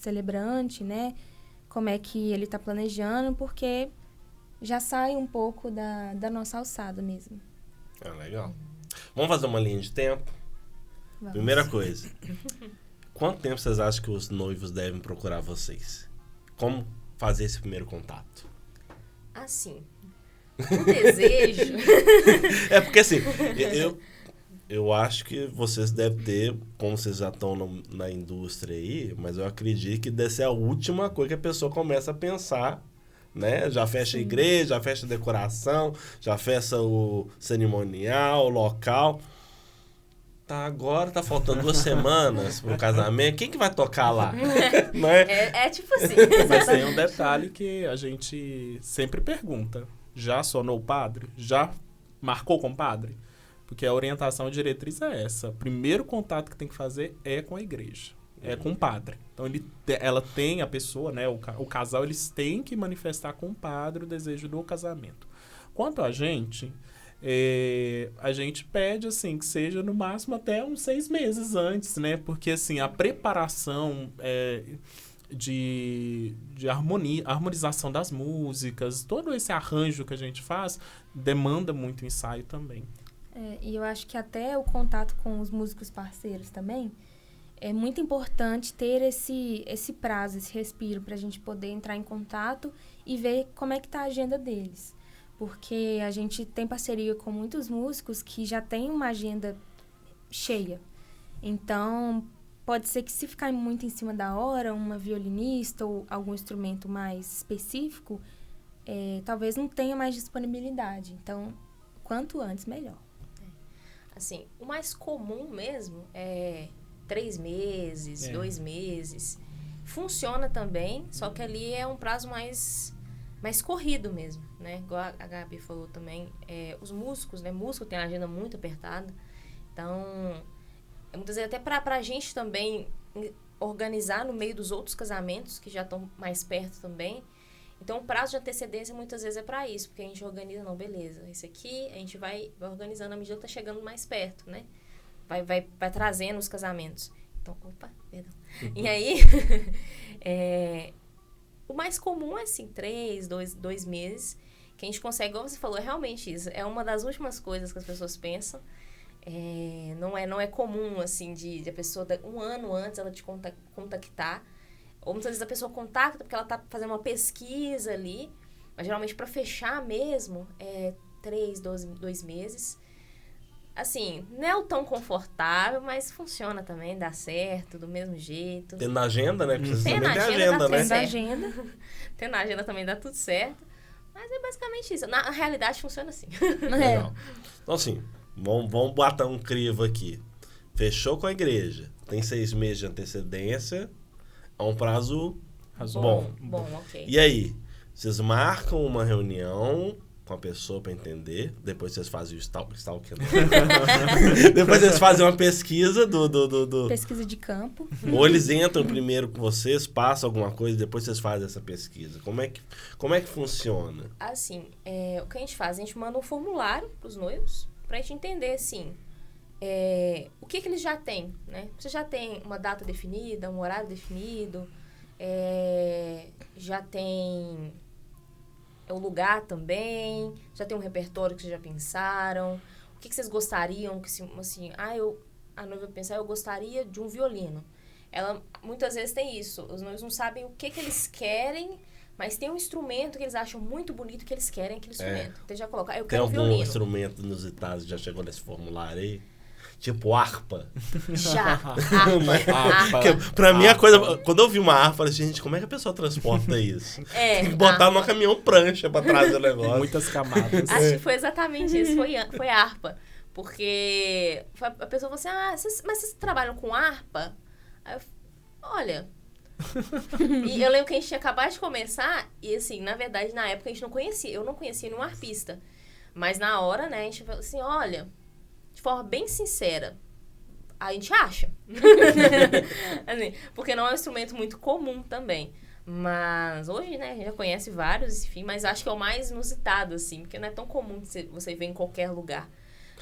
celebrante, né, como é que ele tá planejando, porque já sai um pouco da nossa alçada mesmo. Legal. Vamos fazer uma linha de tempo? Vamos. Primeira coisa. Quanto tempo vocês acham que os noivos devem procurar vocês? Como fazer esse primeiro contato? Assim, o desejo... É porque assim, eu acho que vocês devem ter, como vocês já estão na indústria aí, mas eu acredito que deve ser a última coisa que a pessoa começa a pensar, né? Já fecha a igreja, já fecha a decoração, já fecha o cerimonial, o local. Tá, agora tá faltando 2 semanas pro casamento. Quem que vai tocar lá? Não é? É tipo assim. Mas tem um detalhe que a gente sempre pergunta. Já sonou o padre? Já marcou com o padre? Porque a orientação e diretriz é essa. O primeiro contato que tem que fazer é com a igreja. É com o padre. Então, ela tem, a pessoa, né, o casal, eles têm que manifestar com o padre o desejo do casamento. Quanto a gente pede, assim, que seja no máximo até uns 6 meses antes, né? Porque, assim, a preparação de harmonização das músicas, todo esse arranjo que a gente faz, demanda muito ensaio também. E eu acho que até o contato com os músicos parceiros também, é muito importante ter esse prazo, esse respiro, para a gente poder entrar em contato e ver como é que está a agenda deles. Porque a gente tem parceria com muitos músicos que já tem uma agenda cheia. Então, pode ser que se ficar muito em cima da hora, uma violinista ou algum instrumento mais específico, talvez não tenha mais disponibilidade. Então, quanto antes, melhor. Assim, o mais comum mesmo é 3 meses, 2 meses. Funciona também, só que ali é um prazo mais corrido mesmo, né? Igual a Gabi falou também, os músicos, né? Músico tem a agenda muito apertada. Então, muitas vezes até pra gente também organizar no meio dos outros casamentos, que já estão mais perto também. Então, o prazo de antecedência muitas vezes é para isso, porque a gente organiza, não, beleza, esse aqui a gente vai organizando à medida que tá chegando mais perto, né? Vai trazendo os casamentos. Então, perdão. E aí, o mais comum é assim, 2 meses, que a gente consegue, como você falou, é realmente isso. É uma das últimas coisas que as pessoas pensam. Não é comum, assim, de a pessoa, 1 ano antes, ela te contactar. Ou muitas vezes a pessoa contacta porque ela tá fazendo uma pesquisa ali. Mas geralmente para fechar mesmo, 2 meses. Assim, não é o tão confortável, mas funciona também, dá certo, do mesmo jeito. Tendo na agenda, né? Porque Tendo também na tem agenda, agenda, né? Tendo agenda. Tendo na agenda também dá tudo certo. Mas é basicamente isso. Na realidade, funciona assim. Legal. Então, assim, vamos botar um crivo aqui. Fechou com a igreja. Tem 6 meses de antecedência. É um prazo bom. Bom, ok. E aí? Vocês marcam uma reunião com a pessoa para entender. Depois vocês fazem o stalking. Depois vocês fazem uma pesquisa do... Pesquisa de campo. Ou eles entram primeiro com vocês, passam alguma coisa, depois vocês fazem essa pesquisa. Como é que funciona? Assim, o que a gente faz? A gente manda um formulário para os noivos, para a gente entender, assim, o que eles já têm, né? Você já tem uma data definida, um horário definido, já tem o lugar também, já tem um repertório que vocês já pensaram, o que vocês gostariam, que assim, a noiva pensar, eu gostaria de um violino. Ela, muitas vezes tem isso, os noivos não sabem o que eles querem mas tem um instrumento que eles acham muito bonito que eles querem aquele instrumento. Então já colocar, eu Tem quero um algum violino. instrumento inusitado que já chegou nesse formulário aí? Tipo harpa. Já. Porque, pra mim, a coisa... Quando eu vi uma harpa, eu falei, gente, como é que a pessoa transporta isso? Tem que botar num caminhão prancha pra trás do negócio. Muitas camadas. Acho que foi exatamente isso, foi harpa. Porque a pessoa falou assim, mas vocês trabalham com harpa? Aí eu, olha... E eu lembro que a gente tinha acabado de começar, e assim, na verdade, na época a gente não conhecia, eu não conhecia nenhum harpista. Mas na hora, né, a gente falou assim, olha, de forma bem sincera, a gente acha. Assim, porque não é um instrumento muito comum também. Mas hoje, né, a gente já conhece vários, enfim, mas acho que é o mais inusitado, assim, porque não é tão comum que você ver em qualquer lugar.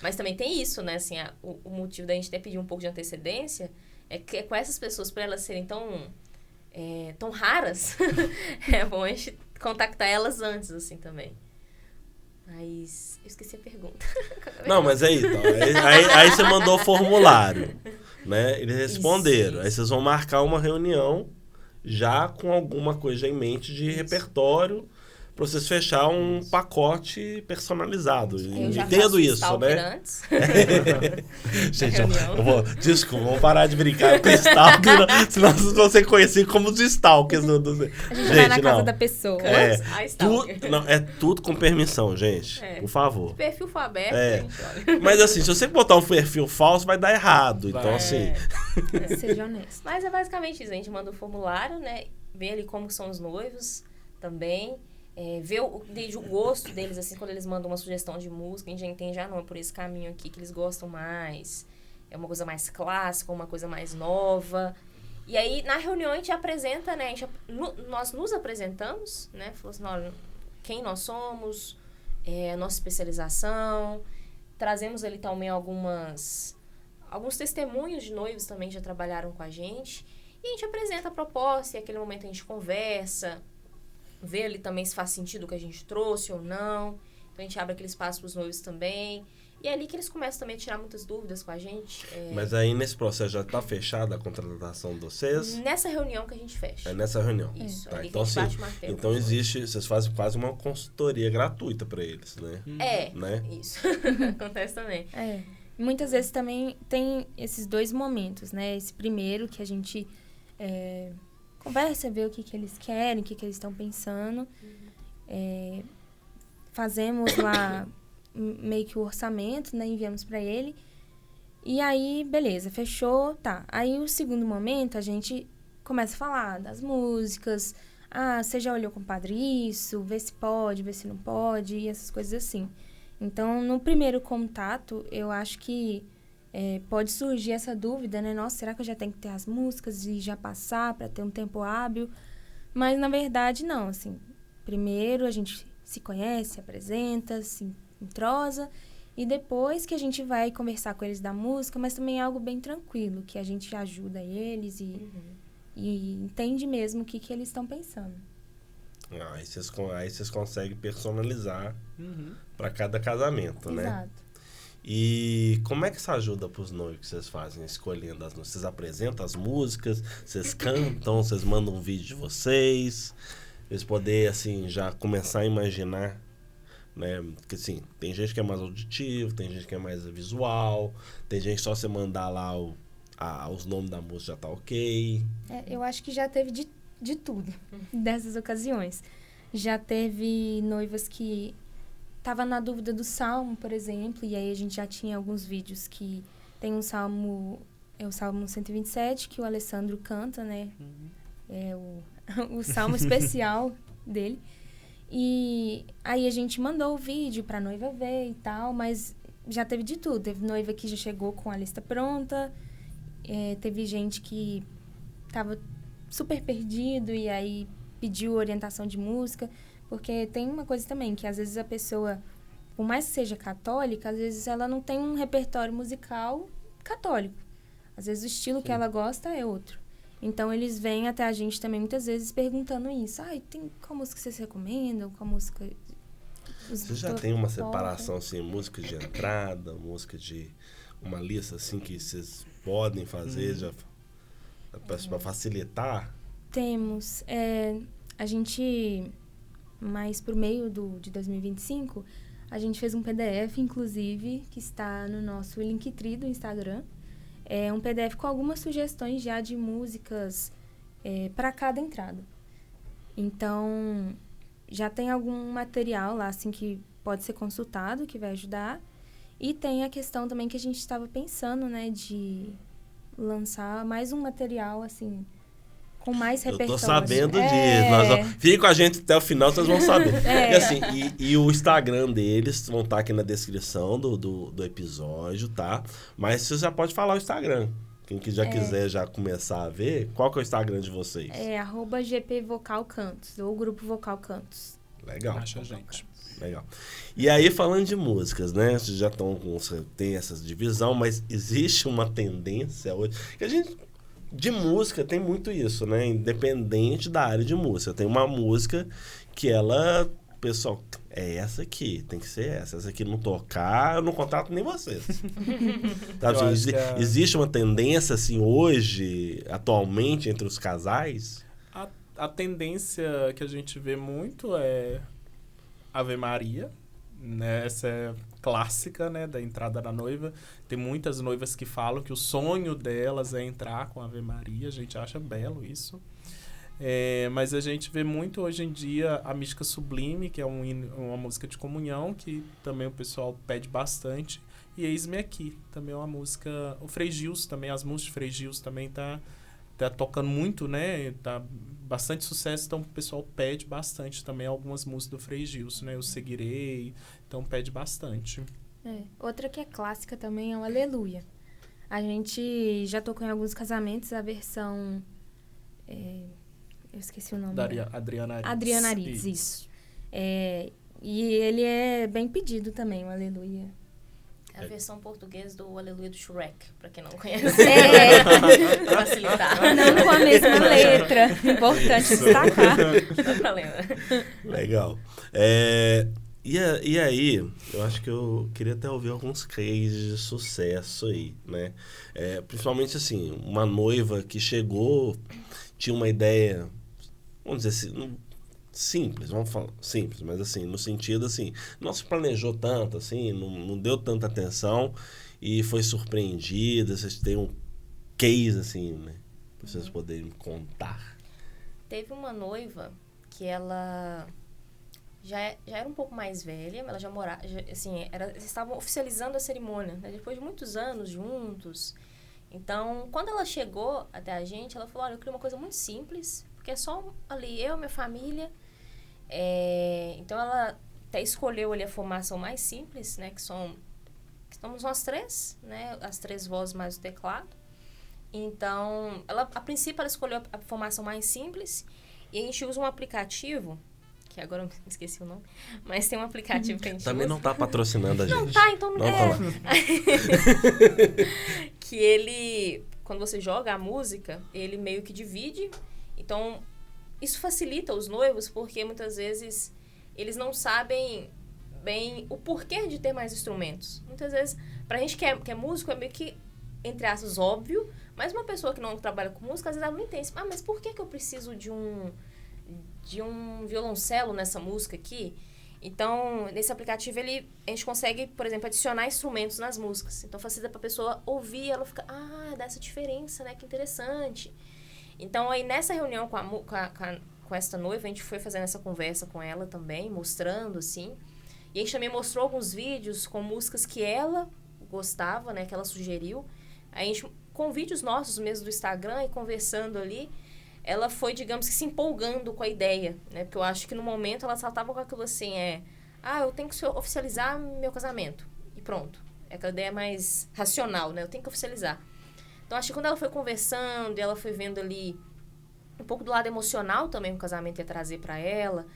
Mas também tem isso, né, assim, o motivo da gente até pedir um pouco de antecedência é que com essas pessoas, para elas serem tão raras, é bom a gente contactar elas antes, assim, também. Mas eu esqueci a pergunta. Não, mas aí, então, aí você mandou o formulário, né? Eles responderam. Isso. Aí vocês vão marcar uma reunião já com alguma coisa em mente de repertório pra vocês fechar um pacote personalizado. Eu já Entendo faço isso, stalker né? antes. Gente, reunião. desculpa, vamos parar de brincar com stalker, senão vocês vão ser conhecidos como os stalkers. A gente vai na casa da pessoa. A stalker. É tudo com permissão, gente. É. Por favor. O perfil for aberto, É. a gente olha. Mas assim, se você botar um perfil falso, vai dar errado. Vai. Então, assim... Seja honesto. Mas é basicamente isso. A gente manda o formulário, né? Vê ali como são os noivos também. Ver desde o gosto deles, assim, quando eles mandam uma sugestão de música, a gente já entende, não, é por esse caminho aqui que eles gostam mais. É uma coisa mais clássica, uma coisa mais nova. E aí, na reunião, a gente apresenta, né? Nós nos apresentamos, né? Falou assim, olha, quem nós somos, a nossa especialização. Trazemos ali também alguns testemunhos de noivos também que já trabalharam com a gente. E a gente apresenta a proposta, e naquele momento a gente conversa, vê ali também se faz sentido o que a gente trouxe ou não. Então a gente abre aquele espaço para os noivos também. E é ali que eles começam também a tirar muitas dúvidas com a gente. Mas aí nesse processo já está fechada a contratação de vocês? Nessa reunião que a gente fecha. É nessa reunião. Isso, Tá, ali então, que a gente assim, bate o martelo. então existe, vocês fazem quase uma consultoria gratuita para eles, né? Né? Isso. Acontece também. Muitas vezes também tem esses dois momentos, né? Esse primeiro que a gente conversa, vê o que eles querem, o que eles estão pensando. Fazemos lá meio que o orçamento, né? Enviamos para ele. E aí, beleza, fechou, tá. Aí o segundo momento, a gente começa a falar das músicas. Você já olhou com o padre isso? Vê se pode, vê se não pode, e essas coisas assim. Então, no primeiro contato, eu acho que pode surgir essa dúvida, né? Nossa, será que eu já tenho que ter as músicas e já passar para ter um tempo hábil? Mas, na verdade, não, assim. Primeiro, a gente se conhece, se apresenta, se entrosa, e depois que a gente vai conversar com eles da música, mas também é algo bem tranquilo, que a gente ajuda eles e entende mesmo o que eles estão pensando. Aí vocês conseguem personalizar para cada casamento, né? Exato. E como é que isso ajuda para os noivos que vocês fazem escolhendo as músicas? Vocês apresentam as músicas, vocês cantam, vocês mandam um vídeo de vocês, eles poderem, assim, já começar a imaginar, né? Porque, assim, tem gente que é mais auditivo, tem gente que é mais visual, tem gente que só você mandar lá os nomes da música já tá ok. Eu acho que já teve de tudo dessas ocasiões. Já teve noivas que tava na dúvida do salmo, por exemplo, e aí a gente já tinha alguns vídeos que tem um salmo, o Salmo 127, que o Alessandro canta, né? É o salmo especial dele. E aí a gente mandou o vídeo pra noiva ver e tal, mas já teve de tudo. Teve noiva que já chegou com a lista pronta, teve gente que tava super perdido e aí pediu orientação de música, porque tem uma coisa também, que às vezes a pessoa, por mais que seja católica, às vezes ela não tem um repertório musical católico. Às vezes o estilo que ela gosta é outro. Então, eles vêm até a gente também, muitas vezes, perguntando isso. Qual música vocês recomendam? Qual música... Você já tem uma separação, assim, música de entrada, música de... Uma lista, assim, que vocês podem fazer já para facilitar? Temos. a gente, mais pro meio de 2025, a gente fez um PDF, inclusive, que está no nosso Linktree do Instagram. É um PDF com algumas sugestões já de músicas para cada entrada. Então, já tem algum material lá, assim, que pode ser consultado, que vai ajudar. E tem a questão também que a gente estava pensando, né, de lançar mais um material, assim, com mais repertório. Eu tô sabendo disso. Fique com a gente até o final, vocês vão saber. E, assim, e o Instagram deles vão estar aqui na descrição do episódio, tá? Mas você já pode falar o Instagram. Quem que já quiser já começar a ver, qual que é o Instagram de vocês? É @GPVocalCantos, ou Grupo Vocal Cantos. Legal. Acha a gente. Legal. E aí, falando de músicas, né? Vocês já tem essa divisão, mas existe uma tendência hoje... Que a gente, de música, tem muito isso, né? Independente da área de música. Tem uma música que ela... Pessoal, é essa aqui, tem que ser essa. Essa aqui não tocar, eu não contrato nem vocês. Sabe, assim, existe uma tendência, assim, hoje, atualmente, entre os casais? A tendência que a gente vê muito é Ave Maria, né? Essa é clássica, né, da entrada da noiva. Tem muitas noivas que falam que o sonho delas é entrar com Ave Maria. A gente acha belo isso. Mas a gente vê muito hoje em dia a Mística Sublime, que é uma música de comunhão, que também o pessoal pede bastante. E Eis-me Aqui, também é uma música... O Frei Gils também, as músicas de Frei Gils também tá tocando muito, né? Tá bastante sucesso, então o pessoal pede bastante também algumas músicas do Frei Gils, né? Eu Seguirei, então pede bastante. Outra que é clássica também é o Aleluia. A gente já tocou em alguns casamentos a versão... eu esqueci o nome. Adriana Arides. Adriana Arides, isso. E ele é bem pedido também, o Aleluia. É a versão portuguesa do Aleluia do Shrek, pra quem não conhece. Pra facilitar. Não com a mesma letra. Importante destacar. Dá pra lembrar. Legal. E aí, eu acho que eu queria até ouvir alguns cases de sucesso aí, né? Principalmente, assim, uma noiva que chegou, tinha uma ideia, vamos dizer assim, simples, vamos falar simples, mas assim, no sentido assim, não se planejou tanto, assim, não deu tanta atenção e foi surpreendida. Vocês têm um case, assim, né? Pra vocês poderem contar. Teve uma noiva que ela já era um pouco mais velha, mas ela já morava, assim, eles estavam oficializando a cerimônia, né? Depois de muitos anos juntos. Então, quando ela chegou até a gente, ela falou, olha, eu queria uma coisa muito simples, porque é só ali eu, minha família. Então, ela até escolheu ali a formação mais simples, né? Que estamos nós três, né? As 3 vozes mais o teclado. Então, a princípio, ela escolheu a formação mais simples. E a gente usa um aplicativo, que agora eu esqueci o nome, mas tem um aplicativo que a gente Também usa. não tá patrocinando a gente. Não tá, então não é. Tá. Que ele, quando você joga a música, ele meio que divide. Então, isso facilita os noivos, porque muitas vezes eles não sabem bem o porquê de ter mais instrumentos. Muitas vezes, pra gente que é músico, é meio que, entre aspas, óbvio, mas uma pessoa que não trabalha com música, às vezes ela não entende. Mas por que eu preciso de um violoncelo nessa música aqui? Então, nesse aplicativo, a gente consegue, por exemplo, adicionar instrumentos nas músicas. Então, facilita pra pessoa ouvir e ela fica, dá essa diferença, né? Que interessante. Então, aí, nessa reunião com essa noiva, a gente foi fazendo essa conversa com ela também, mostrando, assim. E a gente também mostrou alguns vídeos com músicas que ela gostava, né? Que ela sugeriu. Aí, a gente, com vídeos nossos mesmo do Instagram e conversando ali, ela foi, digamos que, se empolgando com a ideia, né? Porque eu acho que no momento ela só estava com aquilo assim, eu tenho que oficializar meu casamento. E pronto. Aquela ideia mais racional, né? Eu tenho que oficializar. Então, acho que quando ela foi conversando e ela foi vendo ali um pouco do lado emocional também que o casamento ia trazer para ela,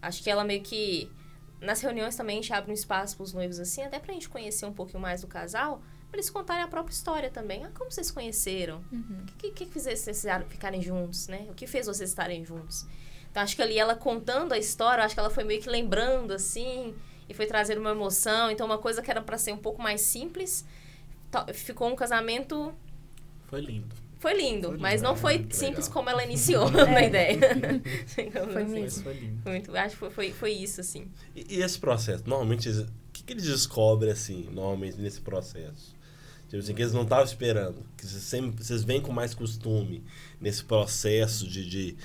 acho que ela meio que... Nas reuniões também a gente abre um espaço para os noivos assim, até pra gente conhecer um pouquinho mais do casal, para eles contarem a própria história também. Como vocês se conheceram? O que fez vocês ficarem juntos, né? O que fez vocês estarem juntos? Então, acho que ali ela contando a história, acho que ela foi meio que lembrando, assim, e foi trazendo uma emoção. Então, uma coisa que era para ser um pouco mais simples, ficou um casamento... Foi lindo. foi lindo, Foi mas lindo, não foi legal. simples como ela iniciou na ideia. Foi mesmo. Mas foi lindo. Muito, acho que foi isso, assim. E esse processo? Normalmente, o que eles descobrem, assim, normalmente, nesse processo? Tipo assim, que eles não estavam esperando. Que vocês vêm com mais costume nesse processo de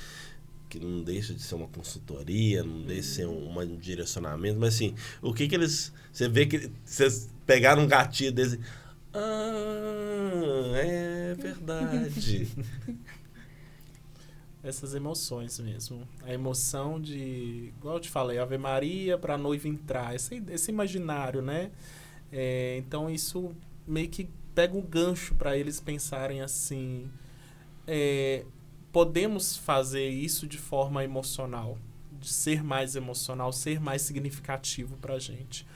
que não deixa de ser uma consultoria, não deixa de ser um direcionamento, mas assim, o que eles... Você vê que vocês pegaram um gatilho desse... Ah, é verdade. Essas emoções mesmo. A emoção de, igual eu te falei, Ave Maria para a noiva entrar. Esse imaginário, né? Então isso meio que pega um gancho para eles pensarem assim... podemos fazer isso de forma emocional, de ser mais emocional, ser mais significativo para a gente.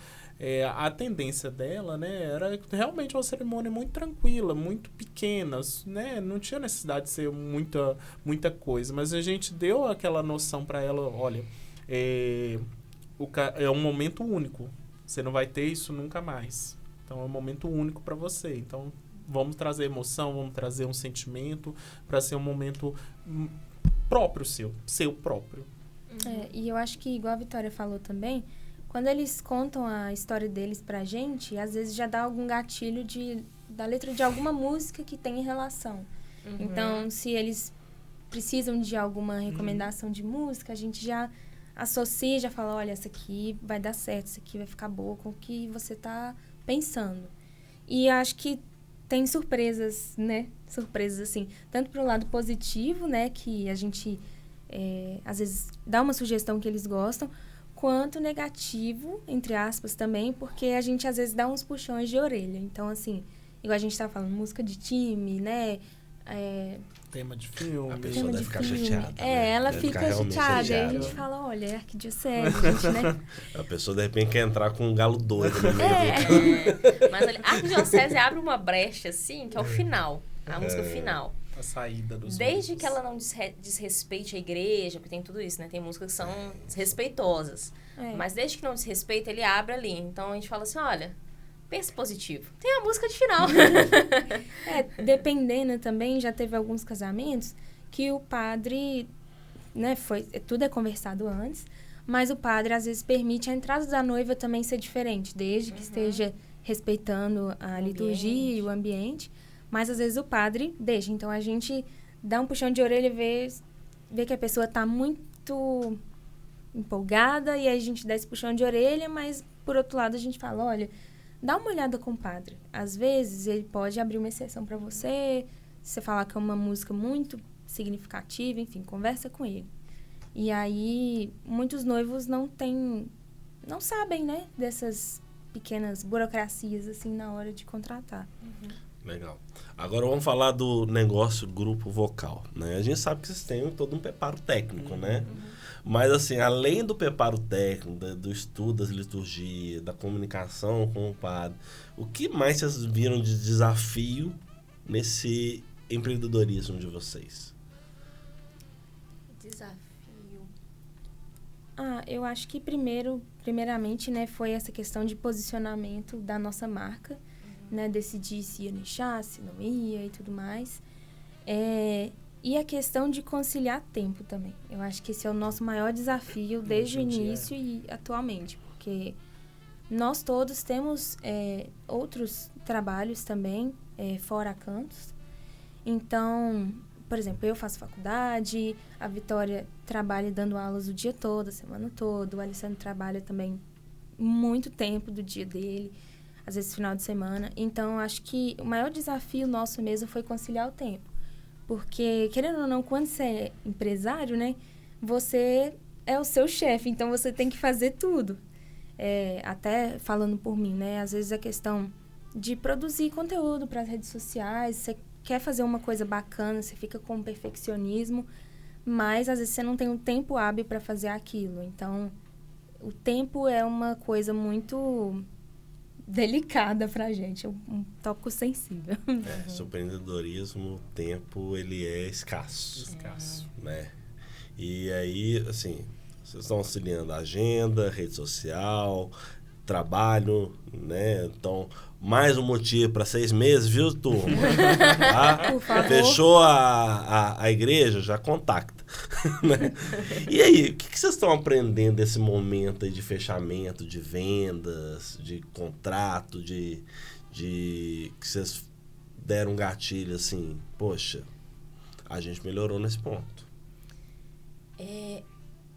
A tendência dela, né, era realmente uma cerimônia muito tranquila, muito pequena, né, não tinha necessidade de ser muita coisa, mas a gente deu aquela noção para ela, olha, é um momento único, você não vai ter isso nunca mais, então é um momento único para você, então vamos trazer emoção, vamos trazer um sentimento para ser um momento próprio seu próprio. E eu acho que, igual a Vitória falou também, quando eles contam a história deles pra gente, às vezes já dá algum gatilho da letra de alguma música que tem relação. Então, se eles precisam de alguma recomendação de música, a gente já associa, já fala, olha, essa aqui vai dar certo, essa aqui vai ficar boa com o que você tá pensando. E acho que tem surpresas, né? Surpresas, assim, tanto pro lado positivo, né? Que a gente, às vezes, dá uma sugestão que eles gostam, quanto negativo, entre aspas, também, porque a gente, às vezes, dá uns puxões de orelha. Então, assim, igual a gente tava falando, música de time, né? Tema de filme. A pessoa deve ficar chateada. Ela Deve fica ficar realmente chateada. E a chateada. gente fala, olha, é arquidiocese, a gente, né? A pessoa, de repente, quer entrar com um galo doido no meio Mas olha, a arquidiocese abre uma brecha, assim, que é o final. A música final. A saída dos Desde músicos. que ela não desrespeite a igreja, porque tem tudo isso, né? Tem músicas que são desrespeitosas. Mas desde que não desrespeita, ele abre ali. Então a gente fala assim, olha, pensa positivo. Tem a música de final. Dependendo também, já teve alguns casamentos que o padre, né, tudo é conversado antes, mas o padre às vezes permite a entrada da noiva também ser diferente, desde que esteja respeitando a liturgia e o ambiente. Mas, às vezes, o padre deixa. Então, a gente dá um puxão de orelha e vê que a pessoa está muito empolgada. E aí, a gente dá esse puxão de orelha. Mas, por outro lado, a gente fala, olha, dá uma olhada com o padre. Às vezes, ele pode abrir uma exceção para você. Se você falar que é uma música muito significativa, enfim, conversa com ele. E aí, muitos noivos não sabem, né? Dessas pequenas burocracias, assim, na hora de contratar. Legal. Agora vamos falar do negócio grupo vocal, né? A gente sabe que vocês têm todo um preparo técnico, né? Mas, assim, além do preparo técnico, do estudo das liturgias, da comunicação com o padre, o que mais vocês viram de desafio nesse empreendedorismo de vocês? Desafio. Eu acho que primeiramente, né, foi essa questão de posicionamento da nossa marca, né, decidir se ia nichar, se não ia e tudo mais. E a questão de conciliar tempo também. Eu acho que esse é o nosso maior desafio desde o início e atualmente, porque nós todos temos outros trabalhos também, fora cantos. Então, por exemplo, eu faço faculdade, a Vitória trabalha dando aulas o dia todo, a semana toda, o Alessandro trabalha também muito tempo do dia dele, às vezes final de semana. Então, acho que o maior desafio nosso mesmo foi conciliar o tempo. Porque, querendo ou não, quando você é empresário, né, você é o seu chefe, então você tem que fazer tudo. Até falando por mim, né, às vezes a questão de produzir conteúdo para as redes sociais, você quer fazer uma coisa bacana, você fica com um perfeccionismo, mas às vezes você não tem um tempo hábil para fazer aquilo. Então, o tempo é uma coisa muito delicada pra gente, um tópico sensível. Seu empreendedorismo, o tempo, ele é escasso. Né? E aí, assim, vocês estão auxiliando a agenda, rede social, trabalho, né? Então, mais um motivo para 6 meses, viu, turma? Tá? Por favor. Fechou a igreja, já contacta. Né? E aí, o que vocês estão aprendendo desse momento aí de fechamento, de vendas, de contrato, de que vocês deram um gatilho assim, poxa, a gente melhorou nesse ponto?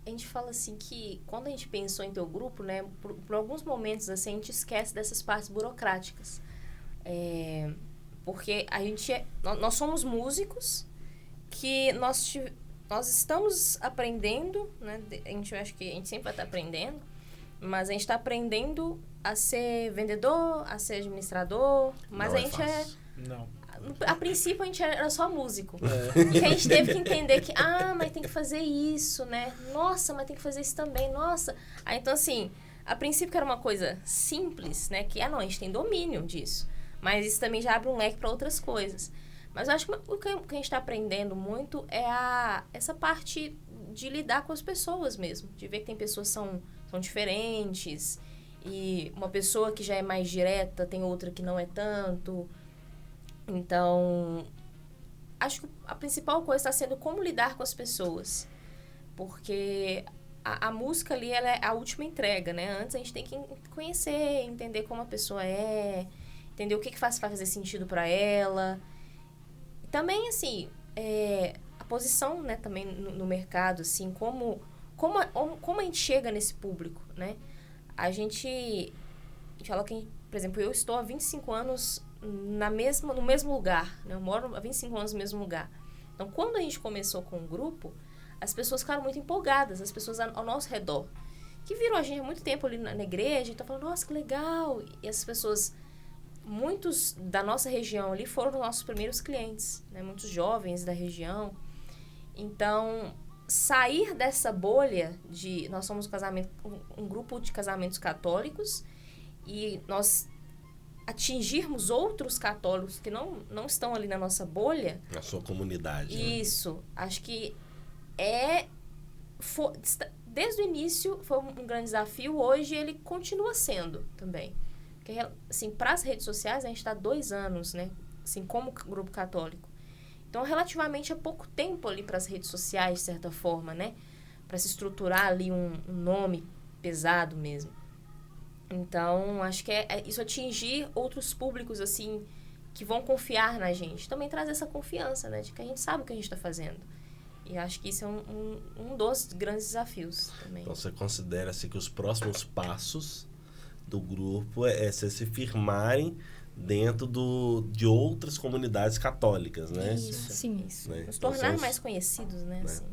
A gente fala assim que quando a gente pensou em ter o grupo, né, por alguns momentos assim, a gente esquece dessas partes burocráticas. Porque nós somos músicos que nós estamos aprendendo, né, acho que a gente sempre vai estar aprendendo, mas a gente está aprendendo a ser vendedor, a ser administrador, mas Não a gente fácil. Não. A princípio a gente era só músico. E que a gente teve que entender que, mas tem que fazer isso, né? Nossa, mas tem que fazer isso também, nossa. Aí, então, assim, a princípio que era uma coisa simples, né? Que, não, a gente tem domínio disso. Mas isso também já abre um leque para outras coisas. Mas eu acho que o que a gente está aprendendo muito é essa parte de lidar com as pessoas mesmo. De ver que tem pessoas que são diferentes. E uma pessoa que já é mais direta, tem outra que não é tanto. Então, acho que a principal coisa está sendo como lidar com as pessoas. Porque a música ali, ela é a última entrega, né? Antes a gente tem que conhecer, entender como a pessoa é, entender o que faz fazer sentido para ela. E também, assim, a posição, né, também no mercado, assim, como a gente chega nesse público, né? A gente fala que, por exemplo, eu estou há 25 anos no mesmo lugar, né? Eu moro há 25 anos no mesmo lugar. Então, quando a gente começou com o grupo, as pessoas ficaram muito empolgadas, as pessoas ao nosso redor, que viram a gente há muito tempo ali na igreja, então falaram, nossa, que legal! E as pessoas, muitos da nossa região ali foram os nossos primeiros clientes, né? Muitos jovens da região. Então, sair dessa bolha nós somos um grupo de casamentos católicos e nós atingirmos outros católicos que não estão ali na nossa bolha. Na sua comunidade. Isso. Né? Acho que desde o início foi um grande desafio. Hoje ele continua sendo também. Porque, assim, para as redes sociais, a gente está há 2 anos, né? Assim, como grupo católico. Então, relativamente é pouco tempo ali para as redes sociais, de certa forma, né? Para se estruturar ali um nome pesado mesmo. Então, acho que isso atingir outros públicos, assim, que vão confiar na gente. Também traz essa confiança, né? De que a gente sabe o que a gente está fazendo. E acho que isso é um dos grandes desafios também. Então, você considera assim, que os próximos passos do grupo é se firmarem dentro de outras comunidades católicas, né? Isso. Sim. Isso. Né? Nos tornar mais conhecidos, né? Assim.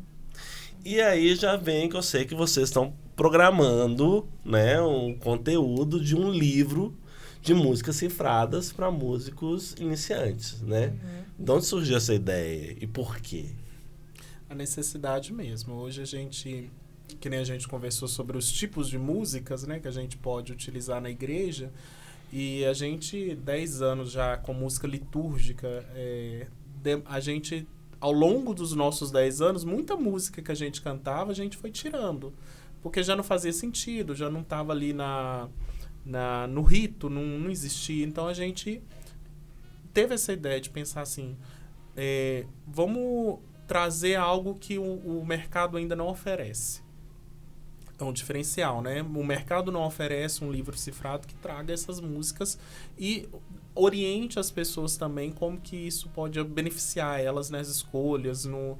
E aí já vem que eu sei que vocês estão programando, né, um conteúdo de um livro de músicas cifradas para músicos iniciantes, né? Uhum. De onde surgiu essa ideia e por quê? A necessidade mesmo. Hoje que nem a gente conversou sobre os tipos de músicas, né, que a gente pode utilizar na igreja, e a gente, 10 anos já com música litúrgica, a gente, ao longo dos nossos 10 anos, muita música que a gente cantava, a gente foi tirando, porque já não fazia sentido, já não estava ali no rito, não existia. Então, a gente teve essa ideia de pensar assim, vamos trazer algo que o mercado ainda não oferece. É um diferencial, né? O mercado não oferece um livro cifrado que traga essas músicas e oriente as pessoas também como que isso pode beneficiar elas nas escolhas, no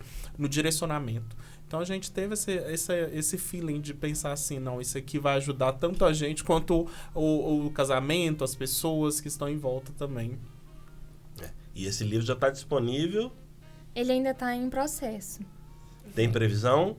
direcionamento. Então, a gente teve esse feeling de pensar assim, não, isso aqui vai ajudar tanto a gente quanto o casamento, as pessoas que estão em volta também. E esse livro já está disponível? Ele ainda está em processo. Tem previsão?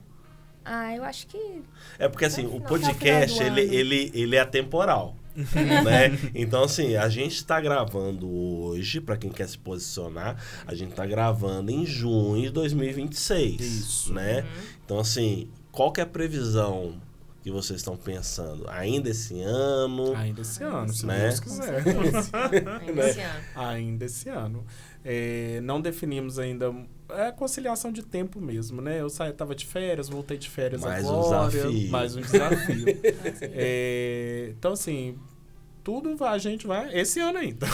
Eu acho que... É porque, assim, No o final podcast, do ano. ele é atemporal, né? Então, assim, a gente está gravando hoje, para quem quer se posicionar, a gente está gravando em junho de 2026. Isso. Né? Então, assim, qual que é a previsão que vocês estão pensando? Ainda esse ano? Ainda esse ano, se Né? Deus quiser. Ainda esse ano. Ainda esse ano. Não definimos ainda conciliação de tempo mesmo, né? Eu tava de férias, voltei de férias Mais um agora. desafio. Mais um desafio. Então, assim, a gente vai esse ano ainda.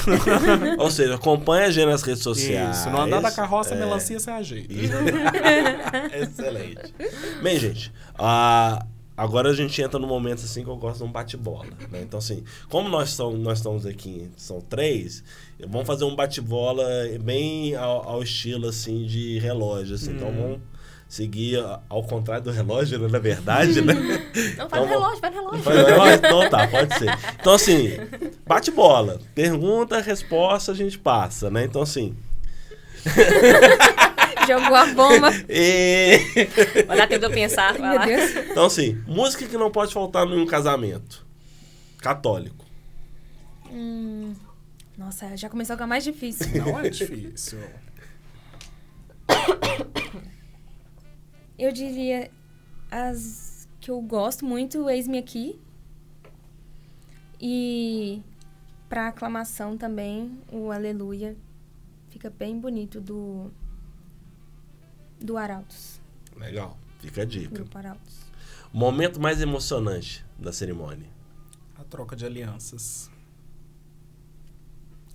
Ou seja, acompanha a gente nas redes sociais. Isso, no andar da carroça, melancia sem ajeito. Excelente. Bem, gente, agora a gente entra no momento assim que eu gosto de um bate-bola, né? Então, assim, como nós estamos aqui, são 3, vamos fazer um bate-bola bem ao estilo, assim, de relógio, assim. Então, vamos seguir ao contrário do relógio, né? Na verdade, né? Não, vai no relógio. Então tá, pode ser. Então, assim, bate-bola. Pergunta, resposta, a gente passa, né? Então, assim... Jogou a bomba. Vai dar tempo de eu pensar. Vai lá. Meu Deus. Então, assim, música que não pode faltar em um casamento. Católico. Nossa, já começou a ficar mais difícil. Não é difícil. Eu diria as que eu gosto muito, Eis-me Aqui. E pra aclamação também, o Aleluia. Fica bem bonito do Arautos. Legal, fica a dica. Grupo Arautos. Momento mais emocionante da cerimônia. A troca de alianças.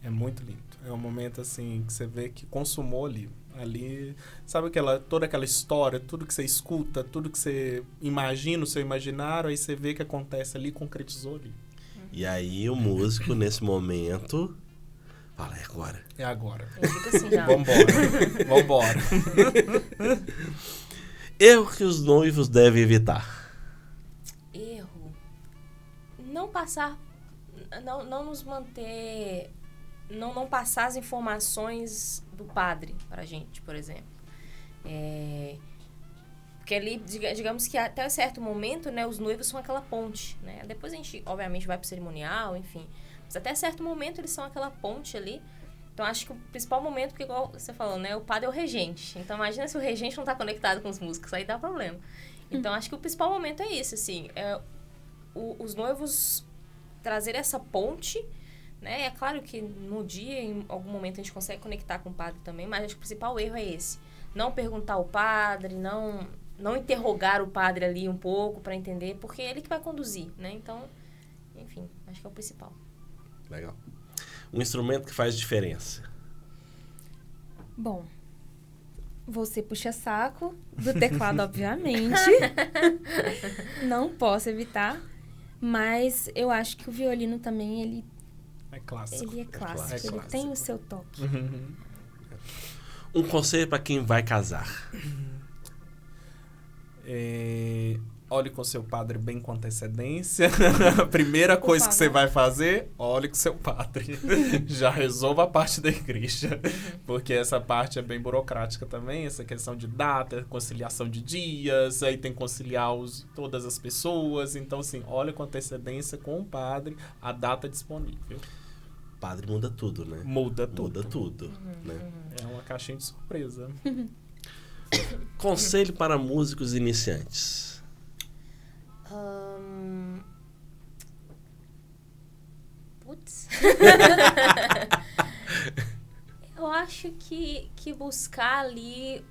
É muito lindo. É um momento, assim, que você vê que consumou ali. Ali, sabe toda aquela história, tudo que você escuta, tudo que você imagina, o seu imaginário, aí você vê que acontece ali, concretizou ali. E aí o músico, nesse momento, fala, é agora. É agora. Eu fico assim já. Vambora. Erro que os noivos devem evitar. Erro. Não passar... Não nos manter... Não passar as informações do padre pra gente, por exemplo. Porque ali, digamos que até certo momento, né, os noivos são aquela ponte, né? Depois a gente, obviamente, vai pro cerimonial, enfim. Mas até certo momento eles são aquela ponte ali. Então, acho que o principal momento, porque igual você falou, né, o padre é o regente. Então, imagina se o regente não tá conectado com os músicos, aí dá problema. Então, acho que o principal momento é isso, assim. Os noivos trazer essa ponte... Né? É claro que no dia, em algum momento, a gente consegue conectar com o padre também, mas acho que o principal erro é esse. Não perguntar ao padre, não interrogar o padre ali um pouco para entender, porque é ele que vai conduzir, né? Então, enfim, acho que é o principal. Legal. Um instrumento que faz diferença. Bom, você puxa saco do teclado, obviamente. Não posso evitar. Mas eu acho que o violino também, ele É clássico. Ele é clássico, clássico. ele tem o seu toque. Um conselho para quem vai casar. Olhe com seu padre bem com antecedência. A primeira coisa que você vai fazer, olhe com seu padre. Já resolva a parte da igreja. Porque essa parte é bem burocrática também. Essa questão de data, conciliação de dias, aí tem que conciliar todas as pessoas. Então, assim, olhe com antecedência com o padre a data disponível. Padre muda tudo, né? Muda tudo. Muda tudo, né? É uma caixinha de surpresa. Conselho para músicos iniciantes. Putz. Eu acho que buscar ali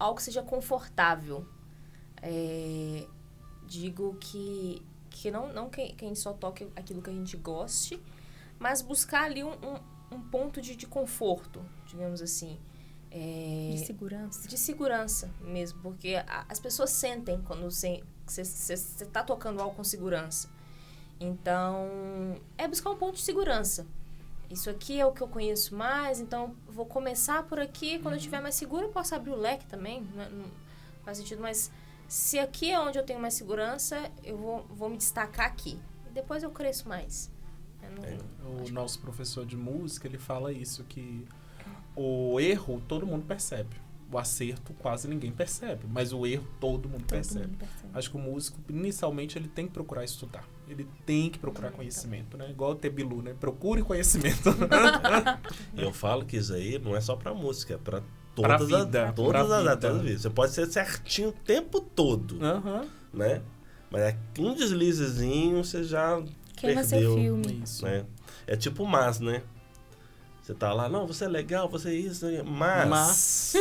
algo que seja confortável. Digo que não quem só toque aquilo que a gente goste, mas buscar ali um ponto de conforto, digamos assim. De segurança. De segurança mesmo, porque as pessoas sentem quando você está tocando algo com segurança. Então, é buscar um ponto de segurança. Isso aqui é o que eu conheço mais, então vou começar por aqui. Quando eu estiver mais seguro, eu posso abrir o leque também. Não faz sentido, mas se aqui é onde eu tenho mais segurança, eu vou me destacar aqui. E depois eu cresço mais. O nosso professor de música, ele fala isso, que o erro todo mundo percebe. O acerto quase ninguém percebe, mas o erro todo mundo percebe. Acho que o músico, inicialmente, ele tem que procurar estudar. Ele tem que procurar conhecimento, né? Igual o Tebilu, né? Procure conhecimento. Eu falo que isso aí não é só pra música, é pra Pra todas vida, todas pra as vida. todas as vezes. Você pode ser certinho o tempo todo, né? Mas é um deslizezinho, você já Queima perdeu. seu filme. Isso. Né? É tipo mas, né? Você tá lá, não, você é legal, você é isso, mas...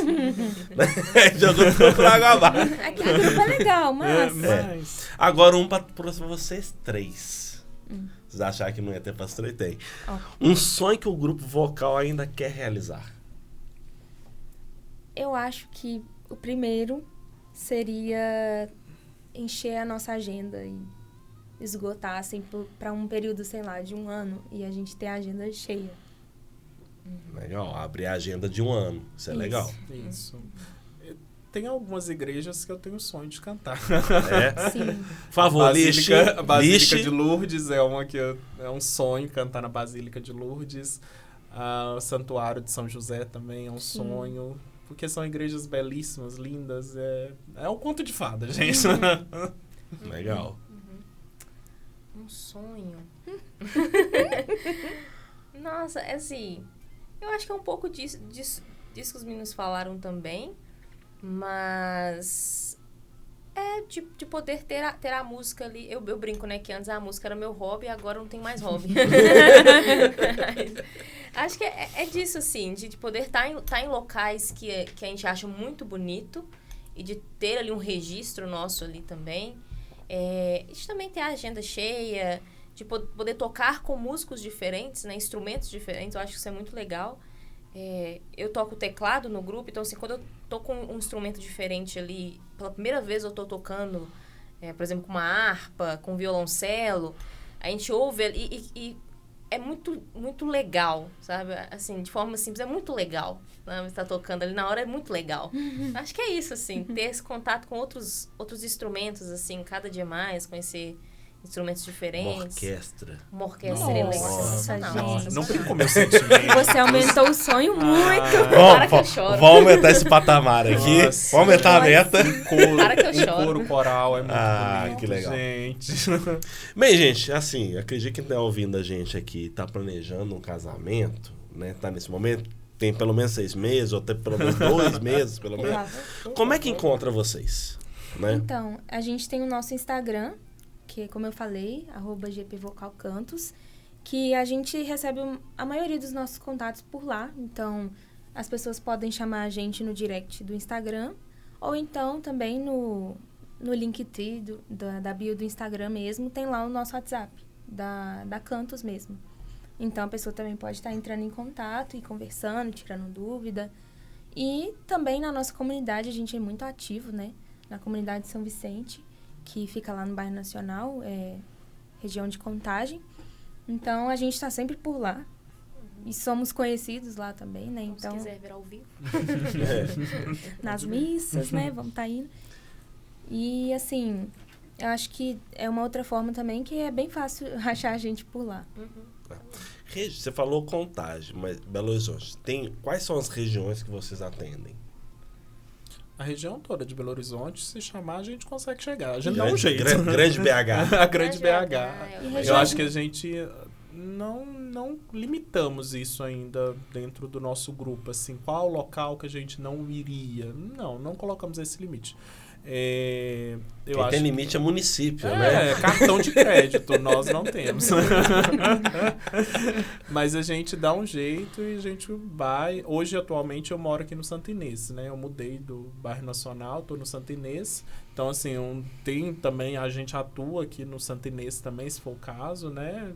Jogou pro água abaixo. Aqui o grupo é legal, mas... Mas... Agora pra vocês três. Vocês acharam que não ia ter pra vocês três? Tem. Ó. Um sonho que o grupo vocal ainda quer realizar. Eu acho que o primeiro seria encher a nossa agenda e esgotar, assim, para um período, sei lá, de 1 ano e a gente ter a agenda cheia. Legal, abrir a agenda de 1 ano. Isso é Isso. legal. Isso. Tem algumas igrejas que eu tenho sonho de cantar. É? Sim. Por favor, lixe. A Basílica Lixe. de Lourdes é uma que é um sonho, cantar na Basílica de Lourdes. O Santuário de São José também é um Sim. sonho. Porque são igrejas belíssimas, lindas. É um conto de fada, gente. Legal. Um sonho. Nossa, é assim... Eu acho que é um pouco disso que os meninos falaram também. Mas... É de poder ter a música ali. Eu brinco, né? Que antes a música era meu hobby e agora não tem mais hobby. Acho que é disso, assim. De poder estar em locais que a gente acha muito bonito. E de ter ali um registro nosso ali também. De também ter a agenda cheia. De poder tocar com músicos diferentes, né? Instrumentos diferentes. Eu acho que isso é muito legal. Eu toco teclado no grupo, então assim, quando eu tô com um instrumento diferente ali, pela primeira vez eu tô tocando, por exemplo, com uma harpa, com violoncelo, a gente ouve e é muito, muito legal, sabe? Assim, de forma simples, é muito legal, né? Você tá tocando ali na hora, é muito legal. Acho que é isso, assim, ter esse contato com outros instrumentos, assim, cada dia mais, conhecer instrumentos diferentes. Uma orquestra seria legal, Nossa, sensacional. gente. Nossa, não brincou meu sentimento. Você aumentou o sonho muito. Para que eu choro. Vamos aumentar esse patamar aqui. Nossa. Vamos aumentar a meta. Para que eu choro. O coro coral é muito bonito, que legal. gente. Bem, gente, assim, acredito que quem tá ouvindo a gente aqui tá planejando um casamento, né? Tá nesse momento, tem pelo menos 6 meses, ou até pelo menos 2 meses, pelo menos. Como é que encontra vocês? Né? Então, a gente tem o nosso Instagram, que, como eu falei, @gpvocalcantos, que a gente recebe a maioria dos nossos contatos por lá. Então, as pessoas podem chamar a gente no direct do Instagram, ou então também no Linktree da bio do Instagram mesmo, tem lá o nosso WhatsApp, da Cantos mesmo. Então, a pessoa também pode estar entrando em contato e conversando, tirando dúvida. E também na nossa comunidade, a gente é muito ativo, né? Na comunidade de São Vicente, que fica lá no bairro Nacional, região de Contagem. Então, a gente está sempre por lá. E somos conhecidos lá também, né? Então, Se quiser ver ao vivo. nas missas, né? Vamos estar indo. E, assim, eu acho que é uma outra forma também que é bem fácil achar a gente por lá. Você falou Contagem, mas Belo Horizonte. Quais são as regiões que vocês atendem? A região toda de Belo Horizonte, se chamar, a gente consegue chegar. A gente dá um jeito. Grande BH. A grande BH. E Eu acho que a gente não limitamos isso ainda dentro do nosso grupo. Assim, qual local que a gente não iria? Não colocamos esse limite. Quem tem limite é município, né? Cartão de crédito, nós não temos. Mas a gente dá um jeito e a gente vai. Hoje, atualmente, eu moro aqui no Santo Inês, né? Eu mudei do bairro Nacional, tô no Santo Inês. Então, assim, tem também, a gente atua aqui no Santo Inês também, se for o caso, né?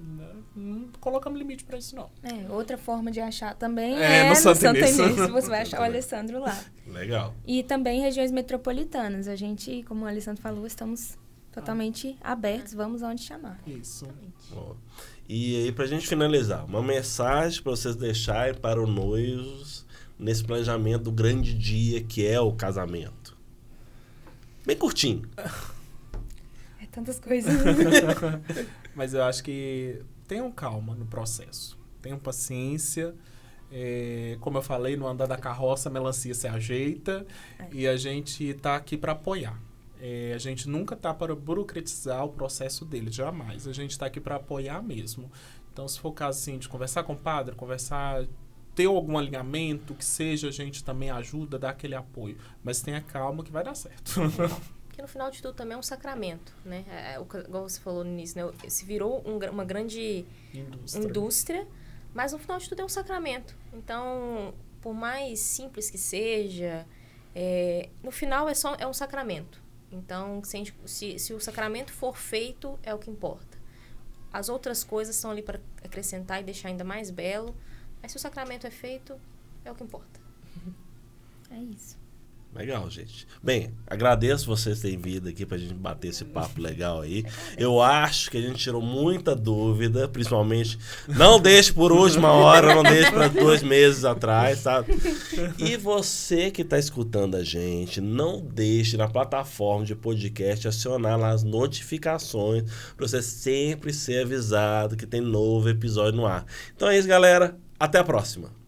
Não colocamos limite pra isso, não. Outra forma de achar também no no Santo Santo Inês. Inês. Você vai achar o Alessandro lá. Legal. E também regiões metropolitanas. A gente, como o Alessandro falou, estamos totalmente abertos. Vamos aonde chamar. Isso. Bom. E aí, pra gente finalizar, uma mensagem para vocês deixarem para os noivos nesse planejamento do grande dia que é o casamento. Bem curtinho. É tantas coisas. Mas eu acho que tenham calma no processo. Tenham paciência. Como eu falei, no andar da carroça, a melancia se ajeita. E a gente tá aqui para apoiar. A gente nunca tá para burocratizar o processo dele, jamais. A gente tá aqui para apoiar mesmo. Então, se for o caso assim, de conversar com o padre, ter algum alinhamento, que seja, a gente também ajuda, dá aquele apoio. Mas tenha calma que vai dar certo. que no final de tudo também é um sacramento, né? Igual você falou no início, né? Se virou uma grande indústria, mas no final de tudo é um sacramento. Então, por mais simples que seja, no final é um sacramento. Então, se o sacramento for feito, é o que importa. As outras coisas estão ali para acrescentar e deixar ainda mais belo, mas se o sacramento é feito, é o que importa. É isso. Legal, gente. Bem, agradeço vocês terem vindo aqui pra gente bater esse papo legal aí. Eu acho que a gente tirou muita dúvida, principalmente. Não deixe por última hora, não deixe para 2 meses atrás, tá? E você que tá escutando a gente, não deixe na plataforma de podcast acionar lá as notificações pra você sempre ser avisado que tem novo episódio no ar. Então é isso, galera. Até a próxima.